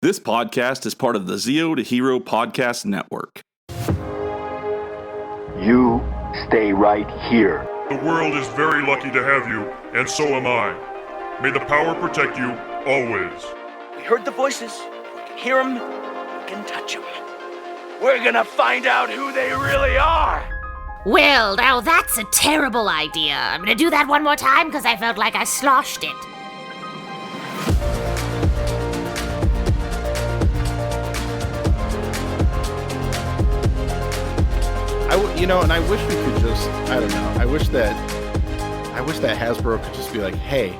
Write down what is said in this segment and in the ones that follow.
This podcast is part of the Zeo to Hero podcast network. You stay right here. The world is very lucky to have you, and so am I. May the power protect you, always. We heard the voices. We can hear them. We can touch them. We're gonna find out who they really are. Well, now that's a terrible idea. I'm gonna do that one more time because I felt like I sloshed it. And I wish we could just, I don't know, I wish that Hasbro could just be like, hey,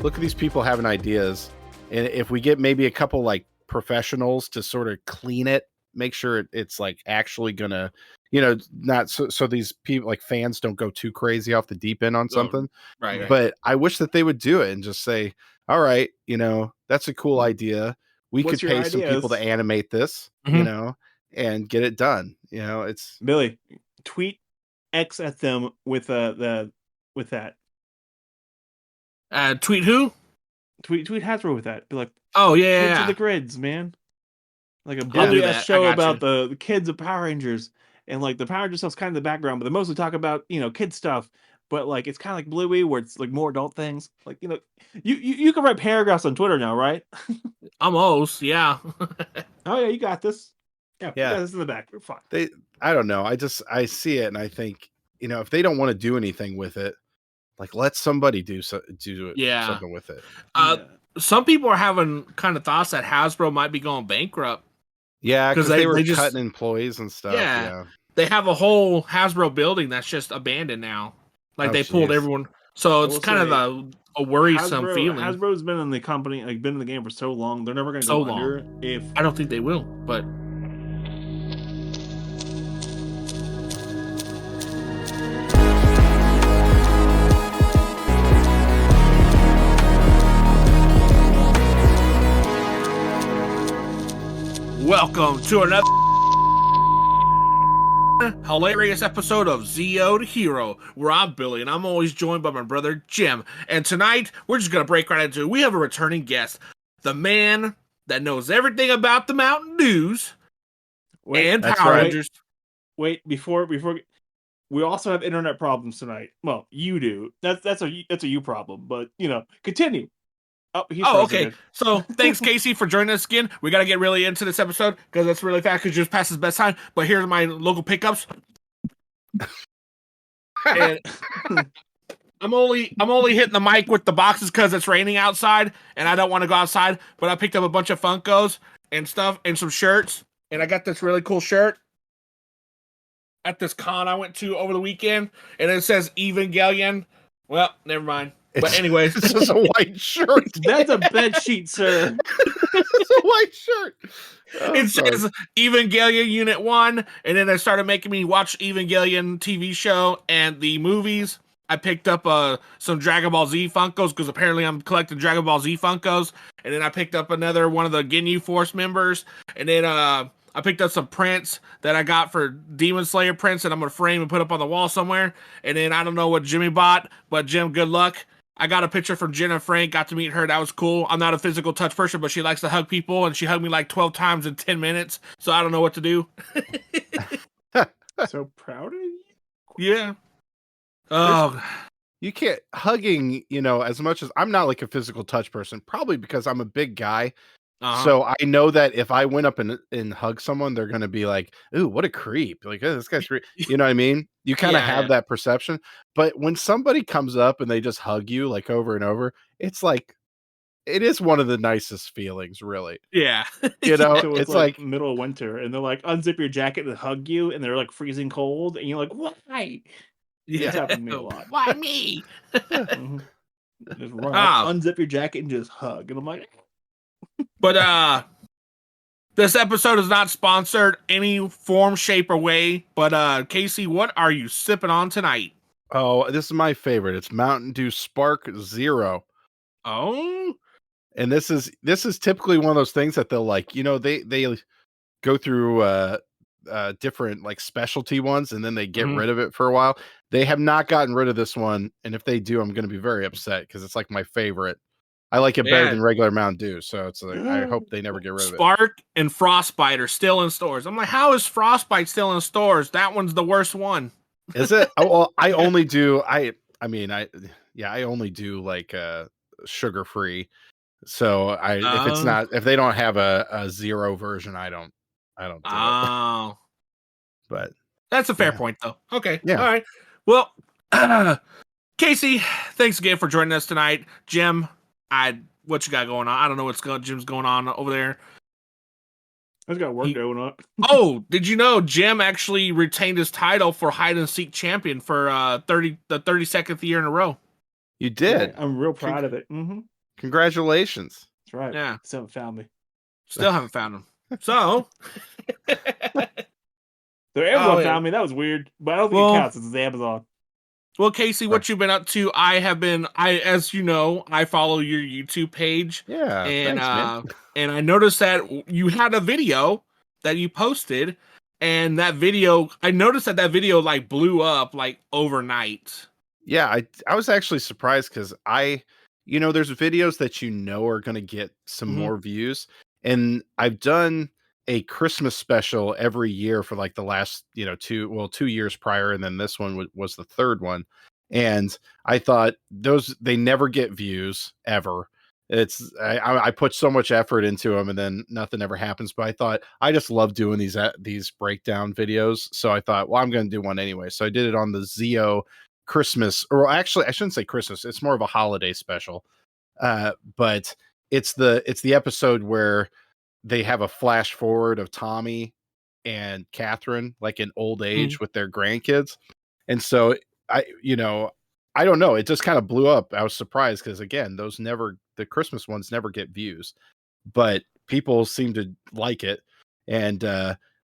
look at these people having ideas. And if we get maybe a couple like professionals to sort of clean it, make sure it's like actually gonna, not so these people like fans don't go too crazy off the deep end on something. Right. But I wish that they would do it and just say, all right, that's a cool idea. We could pay some people to animate this, and get it done. It's Billy. Tweet X at them with that. Tweet who? Tweet Hasbro with that. Be like, oh yeah, kids of the grids, man. Like a do Bluey that. show I got about the kids of Power Rangers, and like the Power Rangers stuff's kind of the background, but they mostly talk about kid stuff. But like it's kind of like Bluey, where it's like more adult things. Like you can write paragraphs on Twitter now, right? Almost, yeah. Oh yeah, you got this. Yeah. This in the back. We're fine. I don't know. I see it and I think, if they don't want to do anything with it, like let somebody do something with it. Some people are having kind of thoughts that Hasbro might be going bankrupt. Yeah, because they were cutting employees and stuff. Yeah. They have a whole Hasbro building that's just abandoned now. Like they pulled everyone. So it's kind of a worrisome feeling. Hasbro's been in the company, like been in the game for so long. They're never going to go under. I don't think they will, but. Welcome to another hilarious episode of Zeo to Hero, where I'm Billy, and I'm always joined by my brother Jim. And tonight, we're just going to break right into it. We have a returning guest, the man that knows everything about the Mountain Dews and Power Rangers. Wait, before we also have internet problems tonight. Well, you do. That's a you problem, but continue. Oh, okay. So thanks, Casey, for joining us again. We got to get really into this episode because it's really fast because just past his best time. But here's my local pickups. And I'm only hitting the mic with the boxes because it's raining outside and I don't want to go outside. But I picked up a bunch of Funkos and stuff and some shirts. And I got this really cool shirt at this con I went to over the weekend. And it says Evangelion. Well, never mind. But anyways, it's just a white shirt. That's a bed sheet, sir. It's a white shirt. It says Evangelion Unit 1, and then they started making me watch Evangelion TV show and the movies. I picked up some Dragon Ball Z Funkos because apparently I'm collecting Dragon Ball Z Funkos, and then I picked up another one of the Ginyu Force members, and then I picked up some prints that I got for Demon Slayer prints that I'm going to frame and put up on the wall somewhere, and then I don't know what Jimmy bought, but Jim, good luck. I got a picture from Jen and Frank, got to meet her. That was cool. I'm not a physical touch person, but she likes to hug people, and she hugged me like 12 times in 10 minutes, so I don't know what to do. So proud of you? Yeah. Oh. You can't, hugging, as much as, I'm not like a physical touch person, probably because I'm a big guy. So I know that if I went up and hug someone, they're going to be like, ooh, what a creep. Like, oh, this guy's you know what I mean? You kind of have that perception. But when somebody comes up and they just hug you like over and over, it's like, it is one of the nicest feelings, really. Yeah. So it's like middle of winter and they're like, unzip your jacket and hug you. And they're like freezing cold. And you're like, why? Yeah. It's happened to me a lot. Why me? Mm-hmm. Just run out, unzip your jacket and just hug. And I'm like, but this episode is not sponsored any form, shape, or way. But Casey, what are you sipping on tonight? Oh, this is my favorite. It's Mountain Dew Spark Zero. Oh, and this is typically one of those things that they'll like. They go through different like specialty ones, and then they get rid of it for a while. They have not gotten rid of this one, and if they do, I'm going to be very upset because it's like my favorite. I like it better Yeah. than regular Mountain Dew. So it's like I hope they never get rid of it. Spark and Frostbite are still in stores. I'm like, how is Frostbite still in stores? That one's the worst one. Is it? Oh, well, I only do. I only do like sugar free. So if they don't have a zero version, I don't do it. But that's a fair point, though. Okay. Yeah. All right. Well, Casey, thanks again for joining us tonight. Jim, what you got going on? I don't know what's Jim's going on over there. I've got work going on. Oh, did you know Jim actually retained his title for hide and seek champion for the 32nd year in a row? You did. Yeah, I'm real proud of it. Mm-hmm. Congratulations. That's right. Yeah. Still haven't found me. Still haven't found him. So Everyone found me. That was weird, but I don't think it counts. It's Amazon. Well, Casey, what you've been up to? As you know, I follow your YouTube page. Yeah, and thanks, man. And I noticed that you had a video that you posted, and I noticed that video like blew up like overnight. Yeah, I was actually surprised because there's videos that are going to get some more views, and I've done a Christmas special every year for like the last 2 years prior, and then this one was the third one, and I thought they never get views ever. I put so much effort into them, and then nothing ever happens. But I thought I just love doing these breakdown videos, so I thought, well, I'm going to do one anyway. So I did it on the Zeo Christmas, or actually I shouldn't say Christmas, it's more of a holiday special, but it's the episode where they have a flash forward of Tommy and Catherine like in old age with their grandkids, and so I don't know, it just kind of blew up. I was surprised because again, the Christmas ones never get views, but people seem to like it. And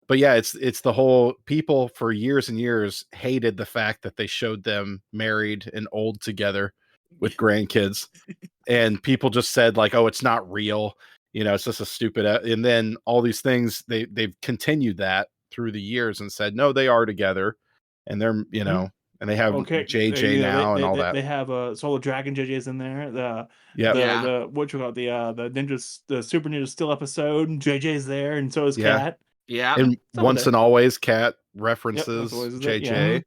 but yeah, it's the whole, people for years and years hated the fact that they showed them married and old together with grandkids, and people just said like, oh, it's not real, it's just a stupid and then all these things, they've continued that through the years and said no, they are together, and they're and they have JJ now and all that. They have Solar Dragon JJ's in there. The ninja, the Super Ninja Still episode. JJ's there, and so is Cat. Yeah, and Once and Always Cat references JJ,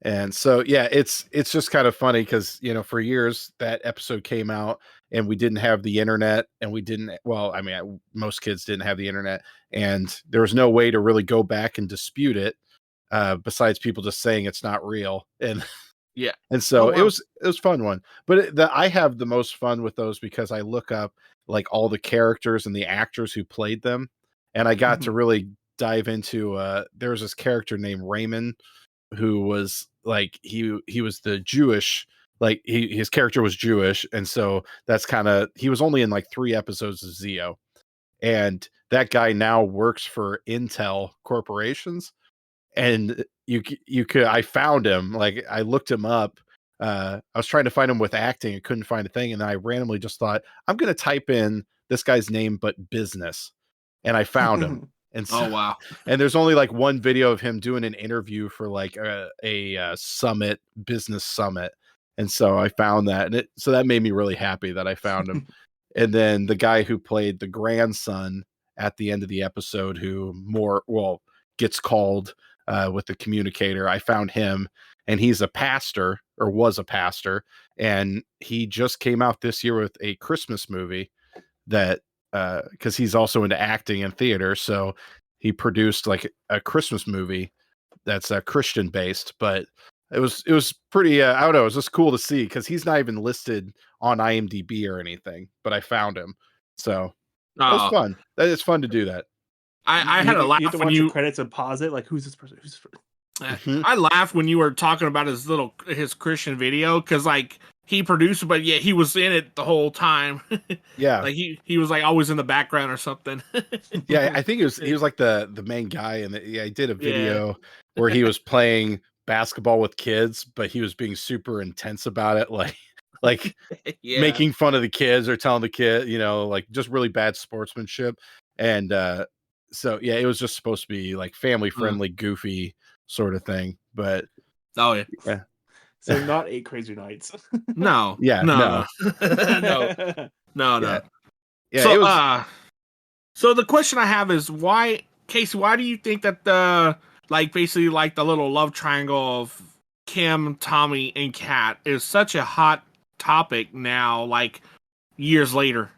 and so yeah, it's just kind of funny because for years that episode came out and we didn't have the internet, and we didn't. Well, I mean, most kids didn't have the internet, and there was no way to really go back and dispute it. Besides people just saying it's not real, and and so it was fun one. But I have the most fun with those because I look up like all the characters and the actors who played them, and I got to really dive into. There was this character named Raymond who was like he was the Jewish, like his character was Jewish, and so that's he was only in like 3 episodes of Zeo, and that guy now works for Intel Corporations. And I found him, like I looked him up. I was trying to find him with acting and couldn't find a thing. And then I randomly just thought, I'm going to type in this guy's name, but business. And I found him. And so, oh, wow. And there's only like one video of him doing an interview for like a summit, business summit. And so I found that. And so that made me really happy that I found him. And then the guy who played the grandson at the end of the episode, who gets called with the communicator, I found him, and he's a pastor, or was a pastor, and he just came out this year with a Christmas movie that because he's also into acting and theater, so he produced like a Christmas movie that's Christian based. But it was pretty I don't know, it was just cool to see because he's not even listed on IMDb or anything, but I found him, so it was fun. It's fun to do that. I had a laugh you have to when watch the credits and pause it. Like, who's this person? I laughed when you were talking about his Christian video, because like he produced it, but yeah, he was in it the whole time. Yeah, like he was like always in the background or something. Yeah, I think he was like the main guy, and he did a video where he was playing basketball with kids, but he was being super intense about it, like making fun of the kids or telling the kid, like just really bad sportsmanship. And so yeah, it was just supposed to be like family friendly, goofy sort of thing. But yeah. So not 8 Crazy Nights. No. Yeah. No. No. No. Yeah, So it was. So the question I have is why, Casey, why do you think that the basically the little love triangle of Kim, Tommy, and Kat is such a hot topic now, years later?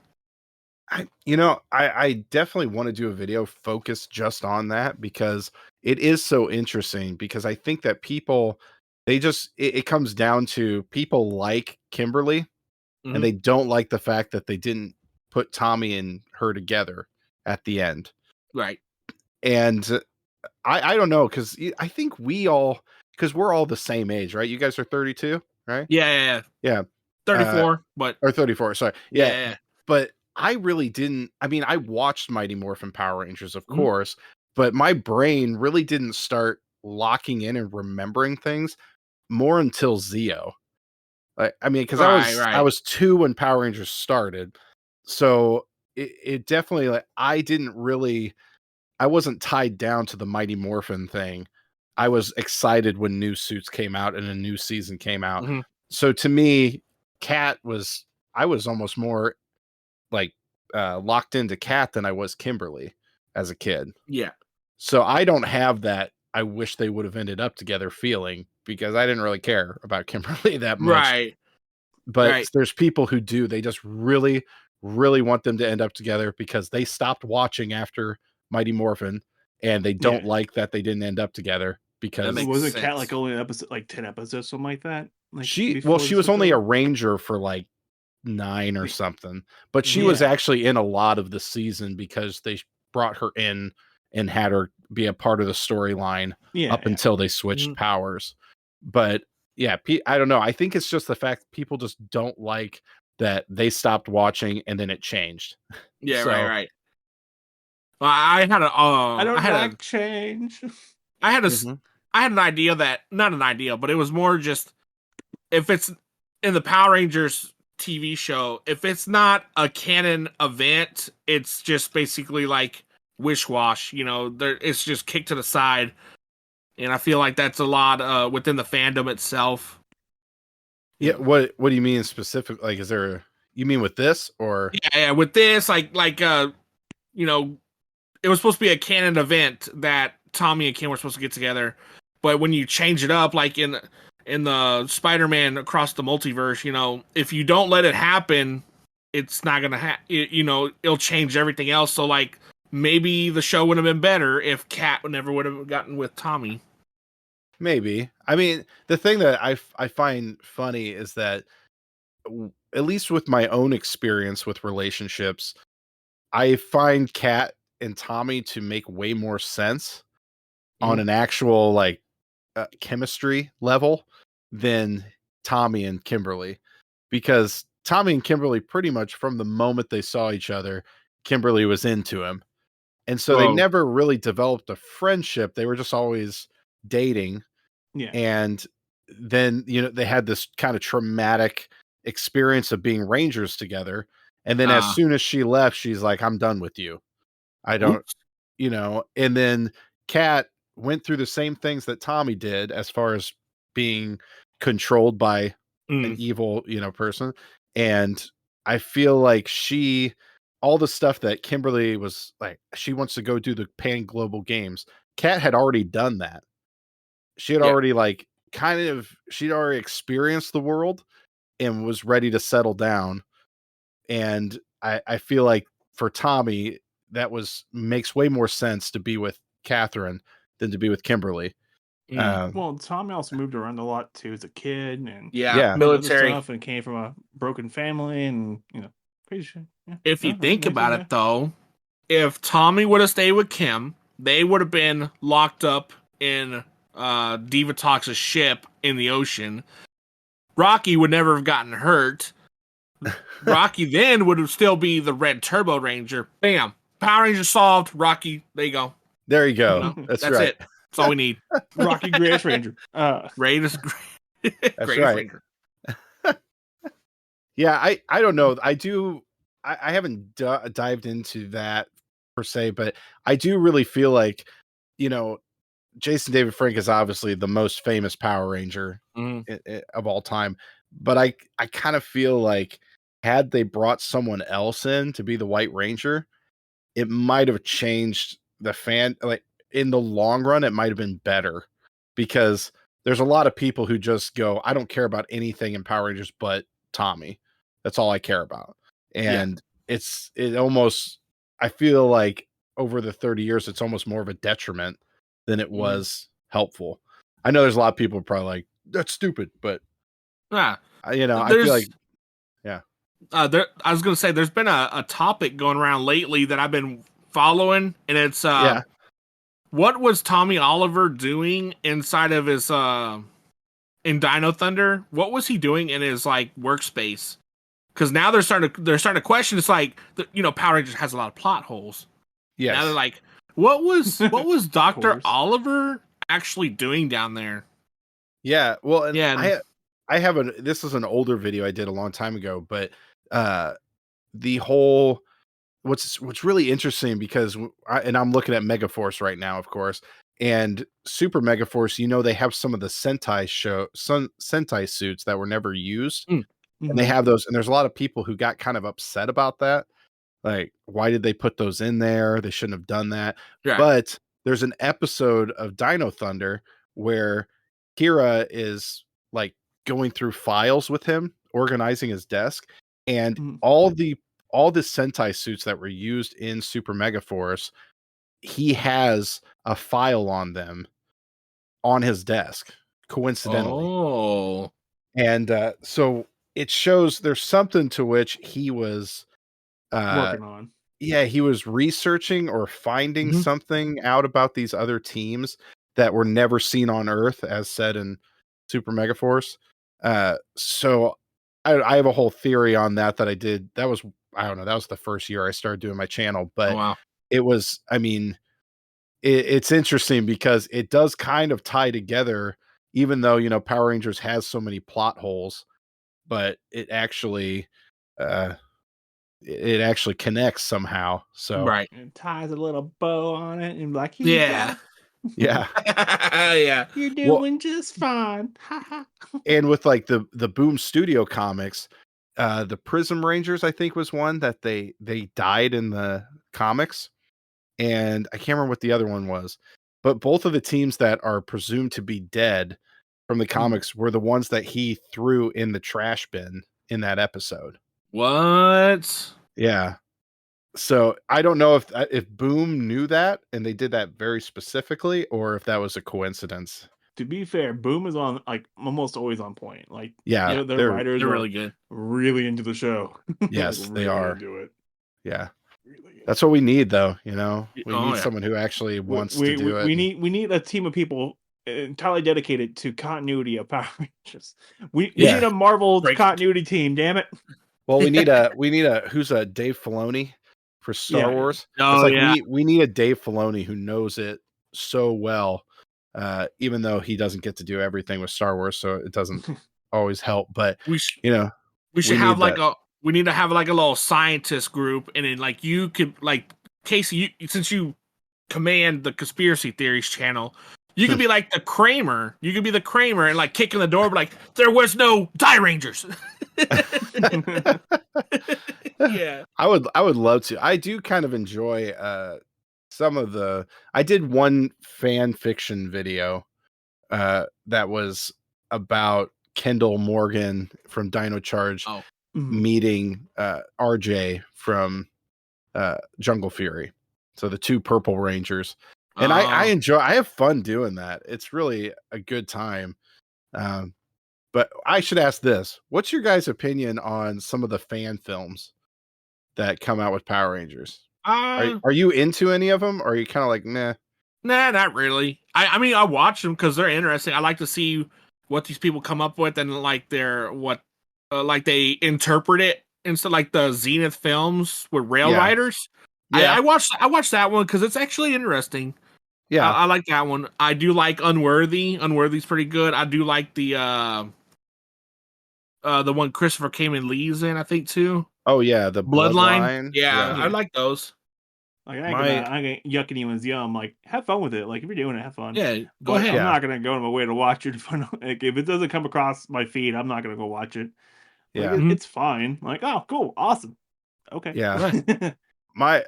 I definitely want to do a video focused just on that because it is so interesting. Because I think that people, it comes down to people like Kimberly, and they don't like the fact that they didn't put Tommy and her together at the end. Right. And I don't know, because I think because we're all the same age, right? You guys are 32, right? Yeah. Yeah. 34, but Or 34, sorry. yeah. But I really didn't. I mean, I watched Mighty Morphin Power Rangers, of course, but my brain really didn't start locking in and remembering things more until Zeo. I mean, because I was 2 when Power Rangers started, so it definitely I wasn't tied down to the Mighty Morphin thing. I was excited when new suits came out and a new season came out. So to me, I was almost more like locked into Kat than I was Kimberly as a kid. Yeah. So I don't have that I wish they would have ended up together feeling, because I didn't really care about Kimberly that much. Right. But there's people who do. They just really, really want them to end up together because they stopped watching after Mighty Morphin, and they don't like that they didn't end up together because was Kat only an episode, 10 episodes, something like that? She was only a ranger for 9 or something, but she was actually in a lot of the season because they brought her in and had her be a part of the storyline up until they switched powers. But yeah, I don't know. I think it's just the fact people just don't like that they stopped watching and then it changed. Yeah, right. Well, I had change. I had an idea that, not an idea, but it was more just, if it's in the Power Rangers TV show, if it's not a canon event, it's just basically wish wash. It's just kicked to the side. And I feel like that's a lot within the fandom itself. Yeah, what do you mean specific? Is there, you mean with this or? Yeah, with this, it was supposed to be a canon event that Tommy and Kim were supposed to get together, but when you change it up, in the Spider-Man Across the Multiverse, if you don't let it happen, it's not gonna it'll change everything else. So maybe the show would have been better if Kat never would have gotten with Tommy. Maybe. I mean, the thing that I find funny is that, at least with my own experience with relationships, I find Kat and Tommy to make way more sense on an actual chemistry level than Tommy and Kimberly, because Tommy and Kimberly, pretty much from the moment they saw each other, Kimberly was into him. And so they never really developed a friendship. They were just always dating. Yeah. And then, they had this kind of traumatic experience of being Rangers together. And then as soon as she left, she's like, I'm done with you. I don't, and then Kat went through the same things that Tommy did as far as being controlled by an evil, person. And I feel like all the stuff that Kimberly was she wants to go do the Pan Global Games. Kat had already done that. She had already she'd already experienced the world and was ready to settle down. And I feel like for Tommy, that makes way more sense to be with Catherine than to be with Kimberly. Well, Tommy also moved around a lot too as a kid, and military stuff, and came from a broken family, and crazy shit. Yeah. If you think about it, though, if Tommy would have stayed with Kim, they would have been locked up in Diva Tox's ship in the ocean. Rocky would never have gotten hurt. Rocky then would still be the Red Turbo Ranger. Bam. Power Ranger solved. Rocky, there you go. There you go. That's right. It. That's all we need. Rocky Greatest Ranger. Greatest right. Ranger. Yeah, I don't know. I haven't dived into that per se, but I do really feel like, Jason David Frank is obviously the most famous Power Ranger of all time. But I kind of feel like had they brought someone else in to be the White Ranger, it might have changed the fan. Like in the long run, it might have been better because there's a lot of people who just go, I don't care about anything in Power Rangers but Tommy. That's all I care about. And it almost, I feel like over the 30 years, it's almost more of a detriment than it was helpful. I know there's a lot of people probably like, that's stupid, but I feel like, I was going to say, there's been a topic going around lately that I've been following, and it's what was Tommy Oliver doing inside of his in Dino Thunder? What was he doing in his like workspace? Because now they're starting to question. It's like Power Rangers has a lot of plot holes. yes. Now they're like, what was Dr. Oliver actually doing down there? Yeah, well, and I have this is an older video I did a long time ago, but the whole what's really interesting because I'm looking at Megaforce right now, of course, and Super Megaforce. They have some of the Sentai suits that were never used, and they have those, and there's a lot of people who got kind of upset about that. Like, why did they put those in there? They shouldn't have done that. Yeah. But there's an episode of Dino Thunder where Kira is like going through files with him, organizing his desk, and all the Sentai suits that were used in Super Megaforce, he has a file on them on his desk, coincidentally. Oh. And so it shows there's something to which he was working on. Yeah, he was researching or finding something out about these other teams that were never seen on Earth, as said in Super Megaforce. So I have a whole theory on that I did. That was, I don't know, that was the first year I started doing my channel, but it was, I mean, it's interesting because it does kind of tie together, even though, Power Rangers has so many plot holes, but it actually connects somehow. So it ties a little bow on it and like, yeah. Yeah, you're doing just fine. And with like the Boom Studio comics, the Prism Rangers, I think, was one that they died in the comics, and I can't remember what the other one was, but both of the teams that are presumed to be dead from the comics were the ones that he threw in the trash bin in that episode. What? Yeah. So I don't know if Boom knew that and they did that very specifically, or if that was a coincidence. To be fair, Boom is on like almost always on point. Like, yeah, their writers are really good, really into the show. Yes, like, they are. Into it. Yeah, that's what we need, though. We need someone who actually wants to do it. We need a team of people entirely dedicated to continuity of Power Rangers. We need a Marvel continuity team. Damn it. Well, we need a who's a Dave Filoni for Star Wars. Oh, it's like we need a Dave Filoni who knows it so well, even though he doesn't get to do everything with Star Wars, so it doesn't always help. But we should have like we need to have like a little scientist group, and then like you could like Casey, since you command the Conspiracy Theories channel, you could be like the Kramer. You could be the Kramer and like kicking the door, but like there was no Die Rangers. Yeah, I would love to. I do kind of enjoy some of the. I did one fan fiction video that was about Kendall Morgan from Dino Charge meeting RJ from Jungle Fury. So the two Purple Rangers. And I have fun doing that. It's really a good time. But I should ask this. What's your guys' opinion on some of the fan films that come out with Power Rangers? Are you into any of them? Or are you kind of like, nah? Nah, not really. I mean, I watch them because they're interesting. I like to see what these people come up with and like like they interpret it instead, like the Zenith films with Rail Riders. Yeah. I watched that one because it's actually interesting. Yeah, I like that one. I do like Unworthy. Unworthy's pretty good. I do like the one Christopher Kamen Lee's in, I think, too. Oh yeah, the Bloodline. Yeah, I like those. Like I ain't yucking anyone's yum. I'm like, have fun with it. Like if you're doing it, have fun. Yeah, go ahead. I'm not gonna go on my way to watch it. Like, if it doesn't come across my feed, I'm not gonna go watch it. Yeah. It's fine. Like, oh, cool, awesome. Okay. Yeah. I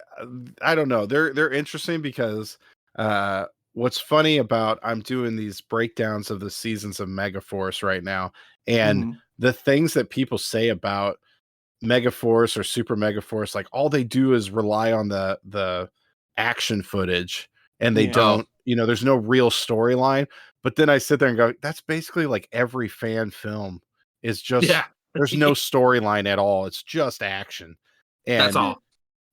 don't know. They're interesting because what's funny about I'm doing these breakdowns of the seasons of Megaforce right now, and the things that people say about Megaforce or Super Megaforce, like all they do is rely on the action footage, and they don't, there's no real storyline. But then I sit there and go, that's basically like every fan film is just there's no storyline at all. It's just action. And that's all.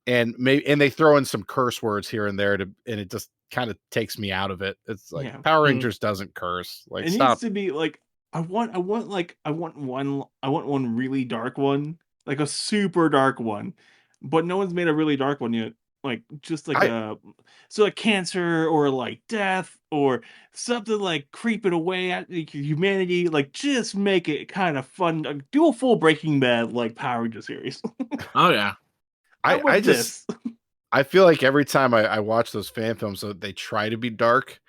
And they throw in some curse words here and there and it just kind of takes me out of it. It's like Power Rangers doesn't curse. Like, it stop. needs to be like I want one really dark one, like a super dark one, but no one's made a really dark one yet. Like just like like cancer or like death or something like creeping away at like, humanity. Like just make it kind of fun. Do a full Breaking Bad like Power Rangers series. Oh yeah. I feel like every time I watch those fan films, they try to be dark,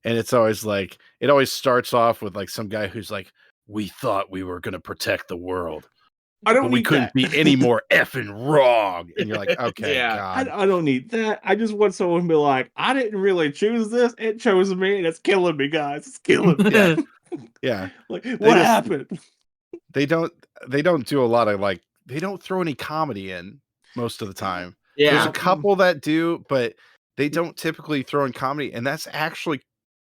and it's always like it always starts off with like some guy who's like, "We thought we were going to protect the world, but we couldn't be any more effing wrong." And you're like, "Okay, God, I don't need that. I just want someone to be like, I didn't really choose this; it chose me, and it's killing me, guys. It's killing me." Yeah. Like, what happened? They don't do a lot of like they don't throw any comedy in most of the time. Yeah. There's a couple that do, but they don't typically throw in comedy, and that's actually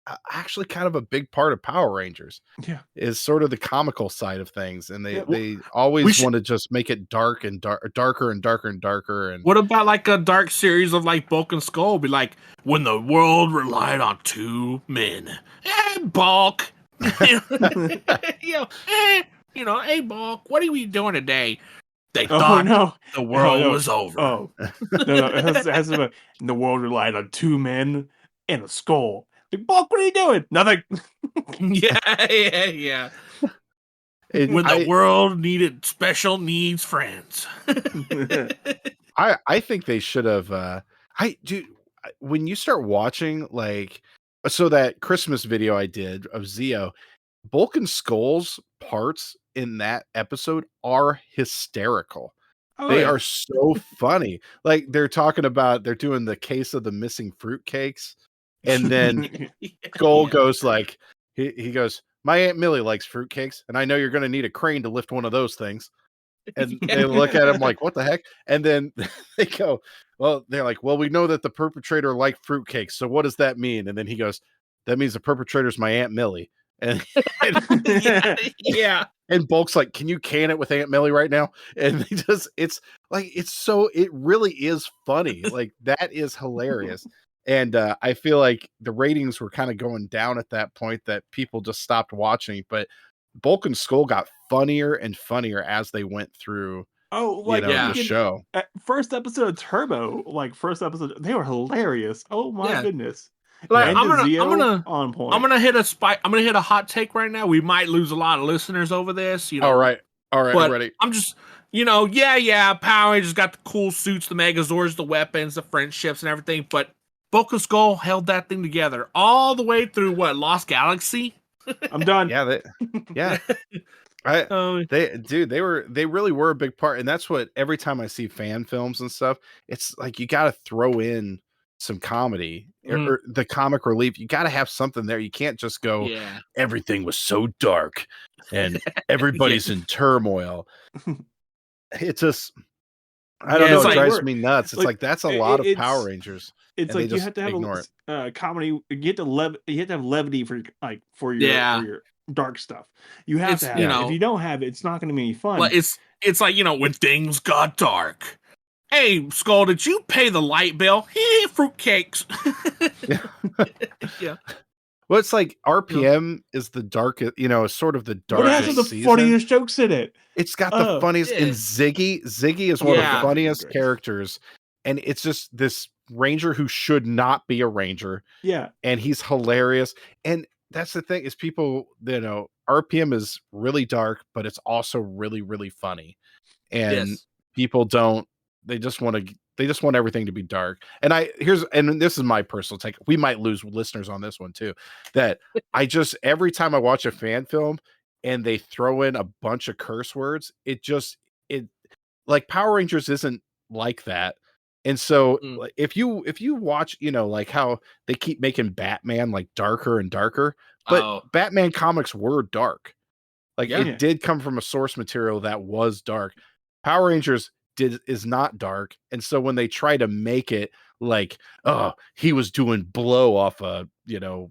kind of a big part of Power Rangers. Yeah, is sort of the comical side of things, and they always want to just make it dark and darker and darker and darker. And what about like a dark series of like Bulk and Skull? Be like when the world relied on two men. Bulk. Hey Bulk, what are we doing today? They thought the world was over. Oh, no, it has to be, the world relied on two men and a skull. Like, Bulk, what are you doing? Nothing. Yeah. When the world needed special needs friends. I think they should have. When you start watching like that Christmas video I did of Zeo, Bulk and Skull's parts in that episode are hysterical. They are so funny. Like they're talking about they're doing the case of the missing fruitcakes, and then Skull goes like he goes, "My Aunt Millie likes fruitcakes, and I know you're going to need a crane to lift one of those things." And they look at him like, "What the heck?" And then they go, "Well," they're like, "Well, we know that the perpetrator liked fruitcakes, so what does that mean?" And then he goes, "That means the perpetrator's my Aunt Millie." And and Bulk's like, "Can you can it with Aunt Millie right now?" And it's it really is funny. Like that is hilarious. And I feel like the ratings were kind of going down at that point that people just stopped watching. But Bulk and Skull got funnier and funnier as they went through. The show. First episode of Turbo, they were hilarious. Oh my goodness. Like I'm gonna on point. I'm gonna hit a hot take right now. We might lose a lot of listeners over this. All right, but I'm ready. I'm just Power Rangers got the cool suits, the Megazords, the weapons, the friendships, and everything. But Bulk and Skull held that thing together all the way through Lost Galaxy. I'm done. They really were a big part, and that's what every time I see fan films and stuff, it's like you got to throw in some comedy or the comic relief. You got to have something there. You can't just go, everything was so dark and everybody's in turmoil. It just, I don't know. It drives me nuts. It's like that's a lot of Power Rangers. It's like you have to have a comedy. You have to have levity for your dark stuff. You have to have it. If you don't have it, it's not going to be any fun. Well, it's like when things got dark. Hey, Skull, did you pay the light bill? Fruitcakes. Yeah. Well, it's like RPM is the darkest, sort of the darkest. But it has the funniest jokes in it. It's got the funniest. And Ziggy is one of the funniest characters. And it's just this ranger who should not be a ranger. Yeah. And he's hilarious. And that's the thing is people, RPM is really dark, but it's also really, really funny. And people don't. They just want everything to be dark. And this is my personal take. We might lose listeners on this one too. That every time I watch a fan film and they throw in a bunch of curse words, it like Power Rangers isn't like that. And so like, if you watch, like how they keep making Batman like darker and darker, but Batman comics were dark. Like it did come from a source material that was dark. Power Rangers is not dark. And so when they try to make it like, oh, he was doing blow off a, the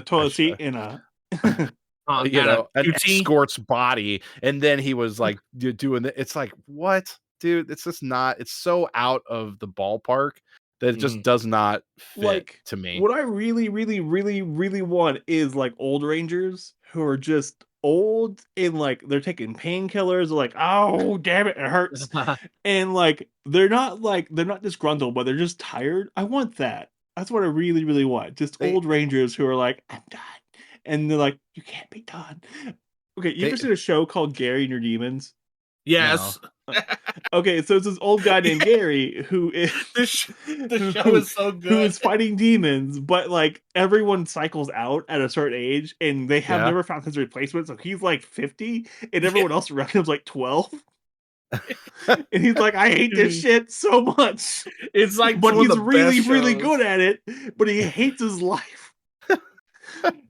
toilet seat in a an escort's body, and then he was like doing it's like, what, dude? It's just not. It's so out of the ballpark that it just does not fit to me. What I really, really, really, really want is like old Rangers who are just old and like they're taking painkillers. Like, oh damn it hurts, and like they're not disgruntled, but they're just tired. I want that. That's what I really, really want. Just old Rangers who are like, I'm done. And they're like, you can't be done. Okay, you ever seen a show called Gary and Your Demons? Yes. No. Okay, so it's this old guy named Gary who is the show is so good. Who is fighting demons, but like everyone cycles out at a certain age, and they have never found his replacement. So he's like 50, and everyone else around him's like 12. And he's like, I hate this shit so much. It's like, but he's really, really good at it. But he hates his life.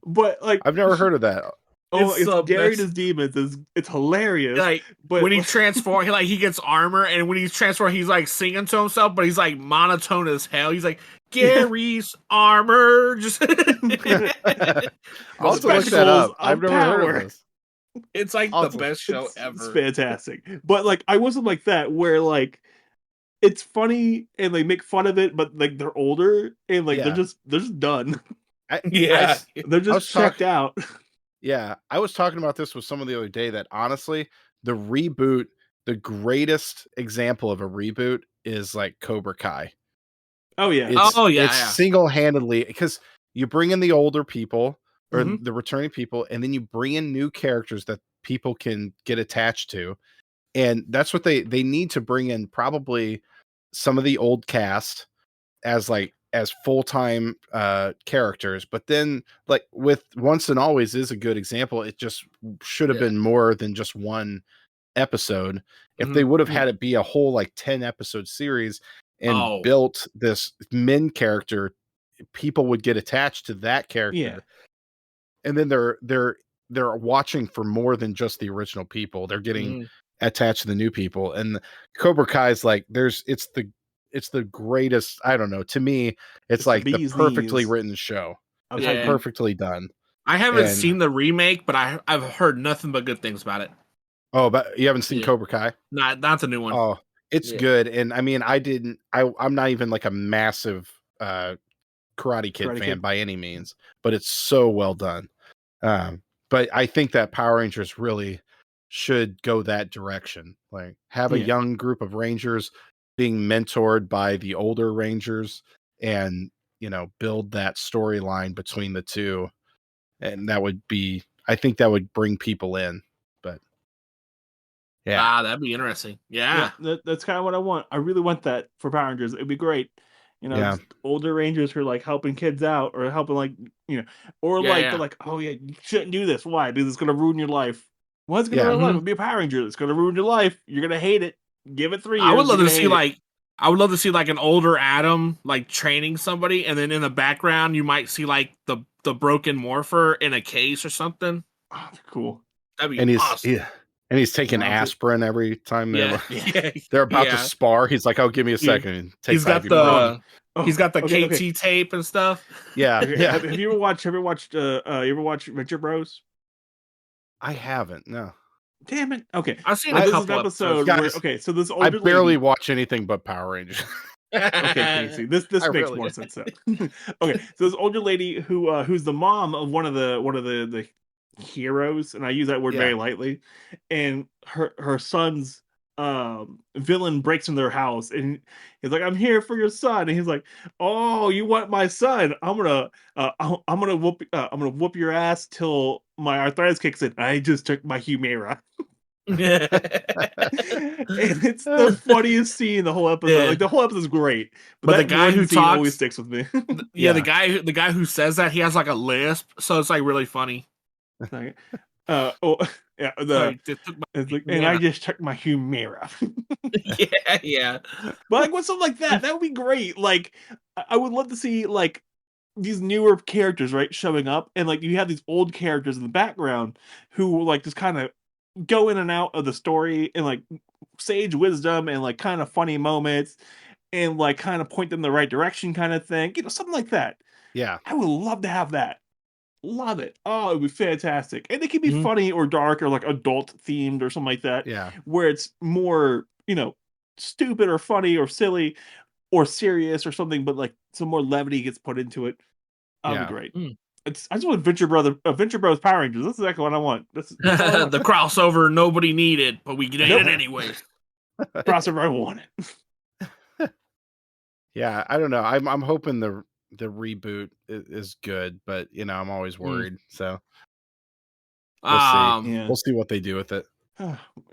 But like, I've never heard of that. Oh, it's Gary and His Demons. It's hilarious. Like, but when he transforms, he gets armor, and when he's transformed, he's like singing to himself, but he's like monotone as hell. He's like, Gary's armor. Just I'll have to look that up. I've never heard of this. It's like the best show ever. It's fantastic. But like, I wasn't like that where like it's funny and they make fun of it, but like they're older and like they're just done. They're just checked out. Yeah, I was talking about this with someone the other day that honestly, the greatest example of a reboot is like Cobra Kai. Oh yeah. It's single-handedly, because you bring in the older people or the returning people, and then you bring in new characters that people can get attached to. And that's what they need to bring in, probably some of the old cast as full-time characters, but then like with Once and Always is a good example. It just should have been more than just one episode. If they would have had it be a whole like 10 episode series and built this Min character, people would get attached to that character. And then they're watching for more than just the original people. They're getting attached to the new people. And Cobra Kai is like, it's the greatest. I don't know. To me, it's like the perfectly written show. It's like perfectly done. I haven't seen the remake, but I've heard nothing but good things about it. Oh, but you haven't seen Cobra Kai? Not the new one. Oh, it's good. And I mean, I'm not even like a massive Karate Kid fan by any means, but it's so well done. But I think that Power Rangers really should go that direction. Like have a young group of Rangers being mentored by the older Rangers, and build that storyline between the two, and I think that would bring people in. But that'd be interesting. That's kind of what I want. I really want that for Power Rangers. It'd be great. Older Rangers who are like helping kids out, or helping they're like, oh yeah, you shouldn't do this. Why? Because it's gonna ruin your life. What's gonna ruin your life? It'll be a Power Ranger. It's gonna ruin your life. You're gonna hate it. Give it 3 years. I would love to see like an older Adam like training somebody, and then in the background you might see like the broken morpher in a case or something. Oh, cool. That'd be awesome. And he's taking aspirin every time they're about to spar. He's like, "Oh, give me a second." He's got the KT tape and stuff. Yeah. Have you ever watched Venture Bros? I haven't. No. Damn it. Okay. I've seen a couple episodes. So this older I barely watch anything but Power Rangers. Okay, Casey. This makes more sense. Okay, so this older lady who's the mom of one of the heroes, and I use that word very lightly, and her son's villain breaks into their house, and he's like, "I'm here for your son," and he's like, "Oh, you want my son? I'm gonna whoop your ass till my arthritis kicks in. I just took my Humira." And it's the funniest scene in the whole episode. Like the whole episode is great, but the guy who talks always sticks with me. The guy who says that, he has like a lisp, so it's like really funny. Oh, yeah. Sorry, just took my It's like, and I just took my Humira. yeah. But like with something like that would be great. Like I would love to see like these newer characters, right, showing up, and like you have these old characters in the background who will like just kind of go in and out of the story and like sage wisdom and like kind of funny moments and like kind of point them in the right direction kind of thing. Something like that. Yeah. I would love to have that. Love it. Oh, it would be fantastic. And it could be Mhm. funny or dark or like adult themed or something like that. Yeah. Where it's more, stupid or funny or silly or serious or something, but like some more levity gets put into it. That would Yeah. be great. Mm. I just want Adventure Bros Power Rangers. That's exactly what I want. That's all I want. The crossover nobody needed, but we needed Nope. it anyway. Crossover I want it. Yeah, I don't know. I'm hoping the reboot is good, but I'm always worried. So we'll see. Yeah. We'll see what they do with it.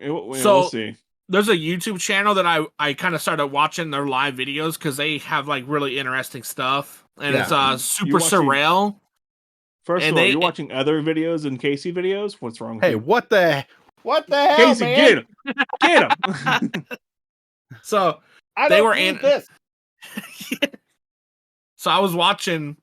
We'll see. There's a YouTube channel that I kind of started watching their live videos because they have like really interesting stuff, and it's super surreal. First And of all, you're watching other videos and Casey videos. What's wrong with Hey, you? what the hell, Casey, man? get him! So I they don't were need this. So I was watching,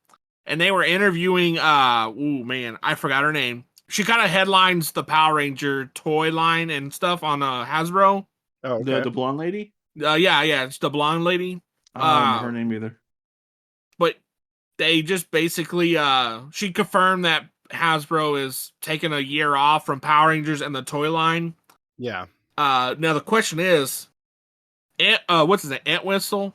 and they were interviewing. I forgot her name. She kind of headlines the Power Ranger toy line and stuff on Hasbro. Oh, okay. The blonde lady. Yeah, it's the blonde lady. I don't know her name either. But they just basically, she confirmed that Hasbro is taking a year off from Power Rangers and the toy line. Yeah. Now the question is, what's his name? Entwistle?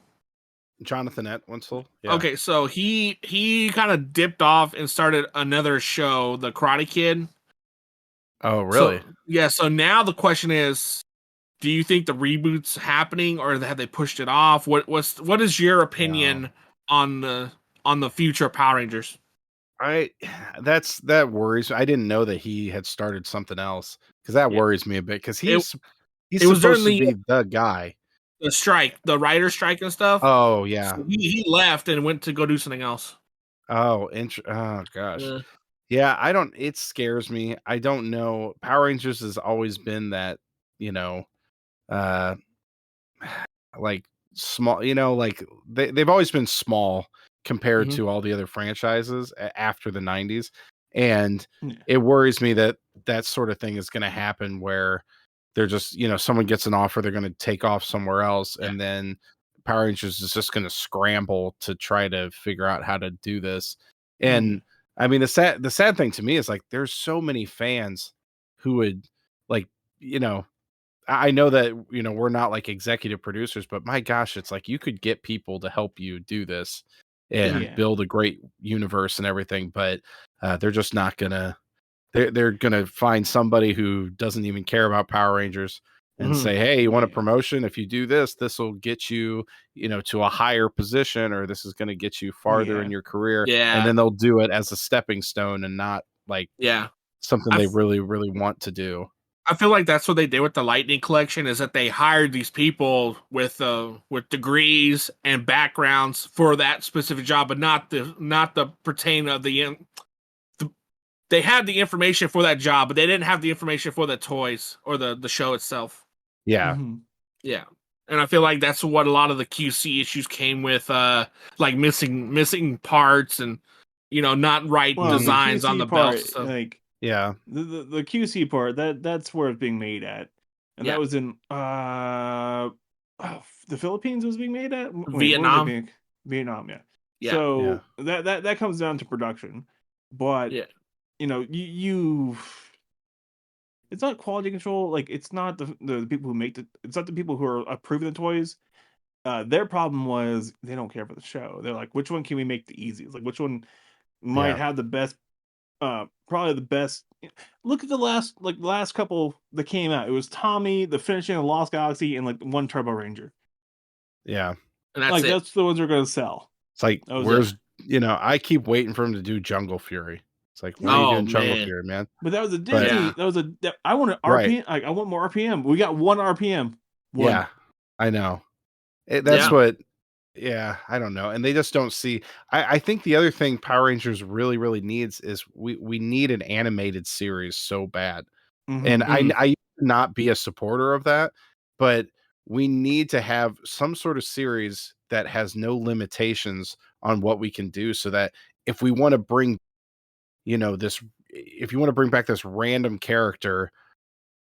Jonathan Entwistle. Yeah. Okay, so he kind of dipped off and started another show, The Karate Kid. Oh, really? So now the question is, do you think the reboot's happening, or have they pushed it off? What is your opinion on the future of Power Rangers? That worries me. I didn't know that he had started something else, because that worries me a bit, because he's supposed to be the guy. The strike, the writer strike and stuff. Oh yeah. So he left and went to go do something else. Oh, oh gosh. Yeah, it scares me. I don't know. Power Rangers has always been that, like small, like they've always been small compared to all the other franchises after the 90s. And it worries me that that sort of thing is going to happen, where they're just, someone gets an offer, they're going to take off somewhere else, and then Power Rangers is just going to scramble to try to figure out how to do this. And I mean, the sad thing to me is, like, there's so many fans who would, like, I know that, we're not like executive producers, but my gosh, it's like you could get people to help you do this and build a great universe and everything, but they're just not gonna. They're gonna find somebody who doesn't even care about Power Rangers and say, "Hey, you want a promotion? If you do this, this will get you, to a higher position, or this is going to get you farther in your career." Yeah, and then they'll do it as a stepping stone and not like something they really, really want to do. I feel like that's what they did with the Lightning Collection, is that they hired these people with degrees and backgrounds for that specific job, but not the pertain of the. They had the information for that job, but they didn't have the information for the toys or the show itself. Yeah. Yeah. And I feel like that's what a lot of the QC issues came with, like missing parts and, not right designs on the belts. So. Like, yeah, the QC part, that's where it's being made at. And that was in the Philippines was being made at? Vietnam. Vietnam, yeah. Yeah. So that comes down to production. But you it's not quality control. Like, it's not the people who make it's not the people who are approving the toys. Their problem was they don't care for the show. They're like, which one can we make the easiest? Like, which one might have the best, probably the best. Look at the last couple that came out. It was Tommy, the Finishing of Lost Galaxy, and like one Turbo Ranger. Yeah. And that's the ones they're going to sell. It's like, I keep waiting for him to do Jungle Fury. It's like, when are you doing Jungle Fury, man? But that was a Disney. I want an RPM. Like, I want more RPM. We got one RPM. Yeah, I know. That's what Yeah, I don't know. And they just don't see. I think the other thing Power Rangers really needs is we need an animated series so bad. And I used to not be a supporter of that, but we need to have some sort of series that has no limitations on what we can do, so that if we want to bring, this, if you want to bring back this random character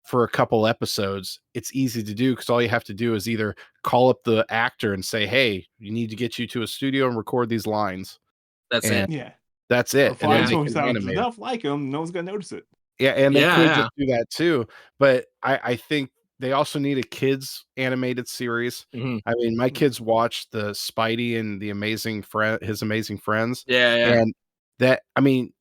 for a couple episodes, it's easy to do because all you have to do is either call up the actor and say, "Hey, you need to get you to a studio and record these lines." That's And it. Yeah. that's Or it. And then find they someone who can sounds animate it. enough like him, no one's gonna notice it. Yeah, and they could Yeah. just do that too. But I think they also need a kids animated series. Mhm. I mean, my kids watch the Spidey and the His Amazing Friends, Yeah. and that, I mean,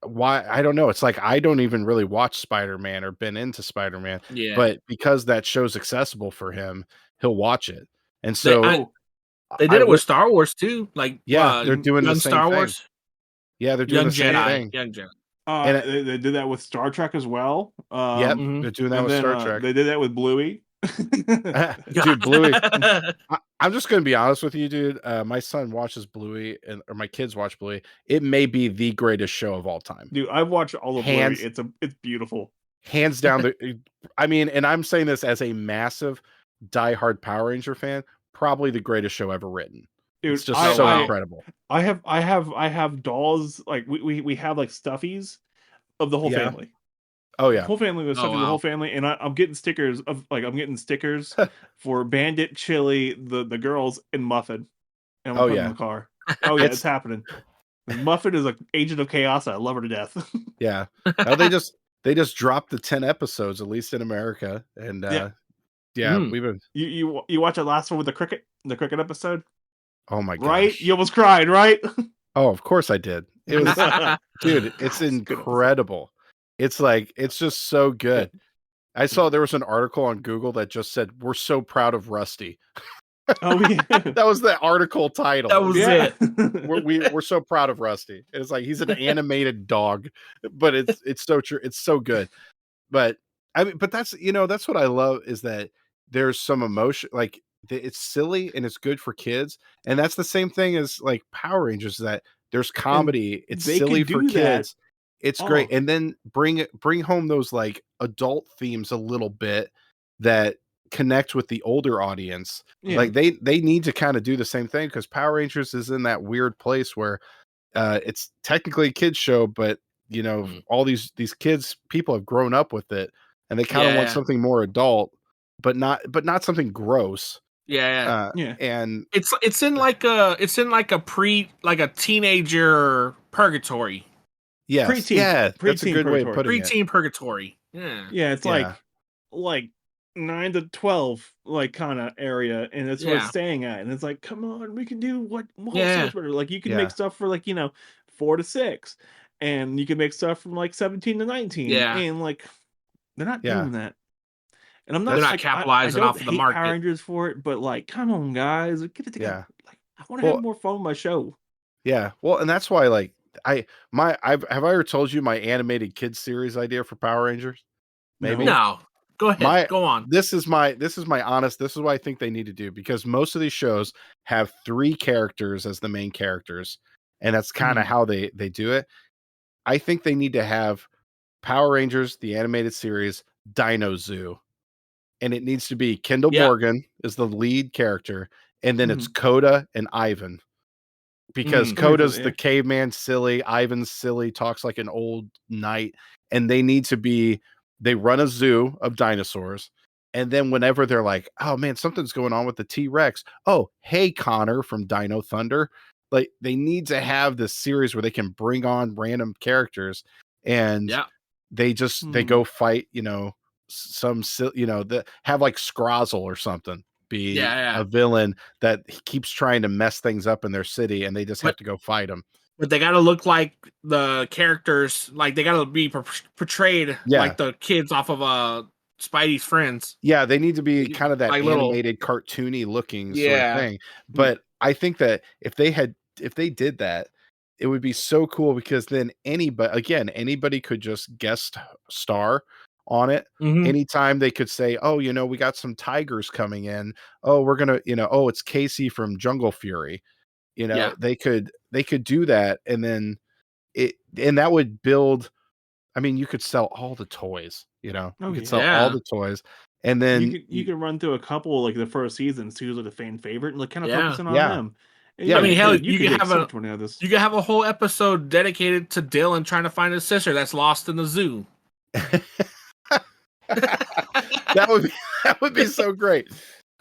why, I don't know. It's like I don't even really watch Spider-Man or been into Spider-Man, Yeah. but because that show's accessible for him, he'll watch it. And They so Oh, they I did it with would, Star Wars too. Like yeah, they're doing the young same Star thing. Wars, Yeah, they're doing young the same Yeah. Jedi, thing. young Jedi. And they did that with Star Trek as well. yep, Mhm. they're doing that And with then Star Trek. they did that with Bluey. Dude, Bluey. I'm just gonna be honest with you, dude. My son watches Bluey, or my kids watch Bluey. It may be the greatest show of all time. Dude, I've watched all of Bluey. Hands It's beautiful. hands down. I mean, and I'm saying this as a massive diehard Power Ranger fan. Probably the greatest show ever written. Dude, It's just I- so I- incredible. I have dolls, like we have like stuffies of the whole Yeah. family. Oh The yeah. whole family was Oh, stuffed with the wow. whole family, and I'm getting stickers for Bandit, Chili, the girls, and Muffin. And I'm Oh, putting yeah. in the car. Oh yeah, it's It's happening. Muffin is an agent of chaos. I love her to death. yeah. No, they just dropped the 10 episodes, at least in America, and Yeah. yeah, Mm. we've been. You watch the last one with the cricket episode, Oh my right? gosh. You almost cried, right? Oh, of course I did. It was, dude, it's God, a good episode. incredible. It's like, it's just so good. I saw there was an article on Google that just said, "We're so proud of Rusty." Oh yeah, That was the article title. That was yeah. it. We're so proud of Rusty. It's like he's an animated dog, but it's so true. It's so good. But I mean, but that's, that's what I love, is that there's some emotion, like it's silly and it's good for kids. And that's the same thing as like Power Rangers, that there's comedy, it's they silly could for do that. kids. It's great. Oh. And then bring home those like adult themes a little bit that connect with the older audience. Yeah. Like they need to kind of do the same thing, because Power Rangers is in that weird place where it's technically a kids show, but all these kids, people have grown up with it, and they kind of want something more adult, but not something gross. Yeah. Yeah. And It's in like a teenager purgatory. yes, Preteen- yeah, that's a preteen good way of purgatory. putting it. Preteen purgatory. Yeah. Yeah, it's Yeah. like 9 to 12, like kind of area, and that's where Yeah. it's staying at. And it's like, come on, we can do so Yeah. much better. Like you can Yeah. make stuff for 4 to 6, and you can make stuff from 17 to 19. Yeah. And like they're not Yeah. doing that. And I'm not They're not like, capitalizing I don't off of the hate market. Power Rangers for it, but like, come on, guys, get it together. Yeah. Like, I want to Well, have more fun with my show. Yeah, well, and that's why, like, have I ever told you my animated kids series idea for Power Rangers? Maybe. No. Go ahead. Go on. This is my honest. This is what I think they need to do, because most of these shows have 3 characters as the main characters, and that's kind of how they do it. I think they need to have Power Rangers, the animated series, Dino Zoo, and it needs to be Kendall Morgan is the lead character, and then it's Coda and Ivan. Because Coda's the caveman, silly, Ivan's silly, talks like an old knight, and they run a zoo of dinosaurs. And then whenever they're like, oh man, something's going on with the T-Rex. Oh, hey, Connor from Dino Thunder. Like, they need to have this series where they can bring on random characters, and they go fight, have like Scrozzle or something be a villain that keeps trying to mess things up in their city, and they just have to go fight him. But they got to look like the characters, like they got to be portrayed like the kids off of Spidey's Friends. Yeah, they need to be kind of that like animated, cartoony looking sort of thing. But I think that if they did that, it would be so cool, because then anybody could just guest star on it. Mhm. Anytime they could say, oh, we got some tigers coming in. Oh, we're gonna, oh, it's Casey from Jungle Fury. Yeah. They could do that, and then and that would build. I mean, you could sell all the toys. You Oh could yeah. sell all Yeah. the toys, and You then could you can run through a couple like the first seasons, who's like the fan favorite, and like kind of Yeah. focusing on Yeah. them. And, Yeah, I mean, hell, you you could could make have so a much money out of this. you could have a whole episode dedicated to Dylan trying to find his sister that's lost in the zoo. that would be so great.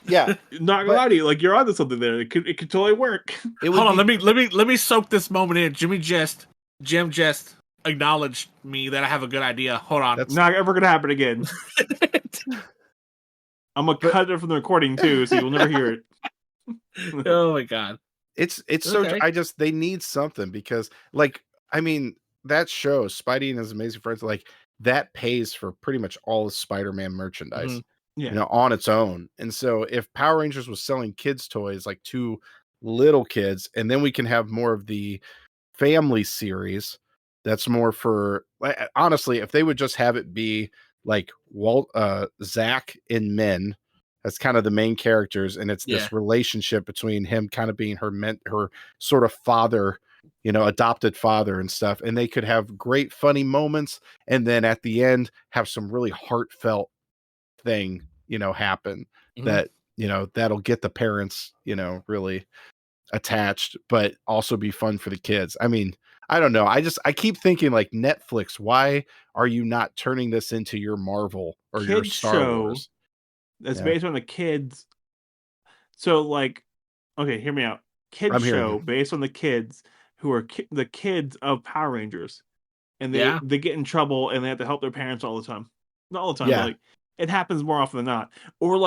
Yeah, Not gonna lie to you, like you're onto something there. It could totally work. it would Hold on, be, let me soak this moment in. Jim just acknowledged me that I have a good idea. Hold on. That's Not ever gonna happen again. I'm gonna cut it from the recording too, so you'll never hear it. Oh my god. it's Okay. so they need something because I mean that show Spidey and His Amazing Friends that pays for pretty much all the Spider-Man merchandise. Mhm. Yeah. On its own. And so if Power Rangers was selling kids toys to little kids, and then we can have more of the family series that's more for honestly, if they would just have it be Zach and Min as kind of the main characters, and it's Yeah. this relationship between him kind of being her sort of father, adopted father and stuff, and they could have great funny moments, and then at the end have some really heartfelt thing happen Mhm. that that'll get the parents really attached, but also be fun for the kids. I mean, I don't know, I keep thinking Netflix, why are you not turning this into your Marvel or your Kids Star show Wars? that's Yeah. based on the kids. So okay, hear me out. Kids I'm hearing show you. based on the kids who are the kids of Power Rangers, and Yeah. they get in trouble and they have to help their parents all the time. Not all the time, Yeah. but it happens more often than not. Or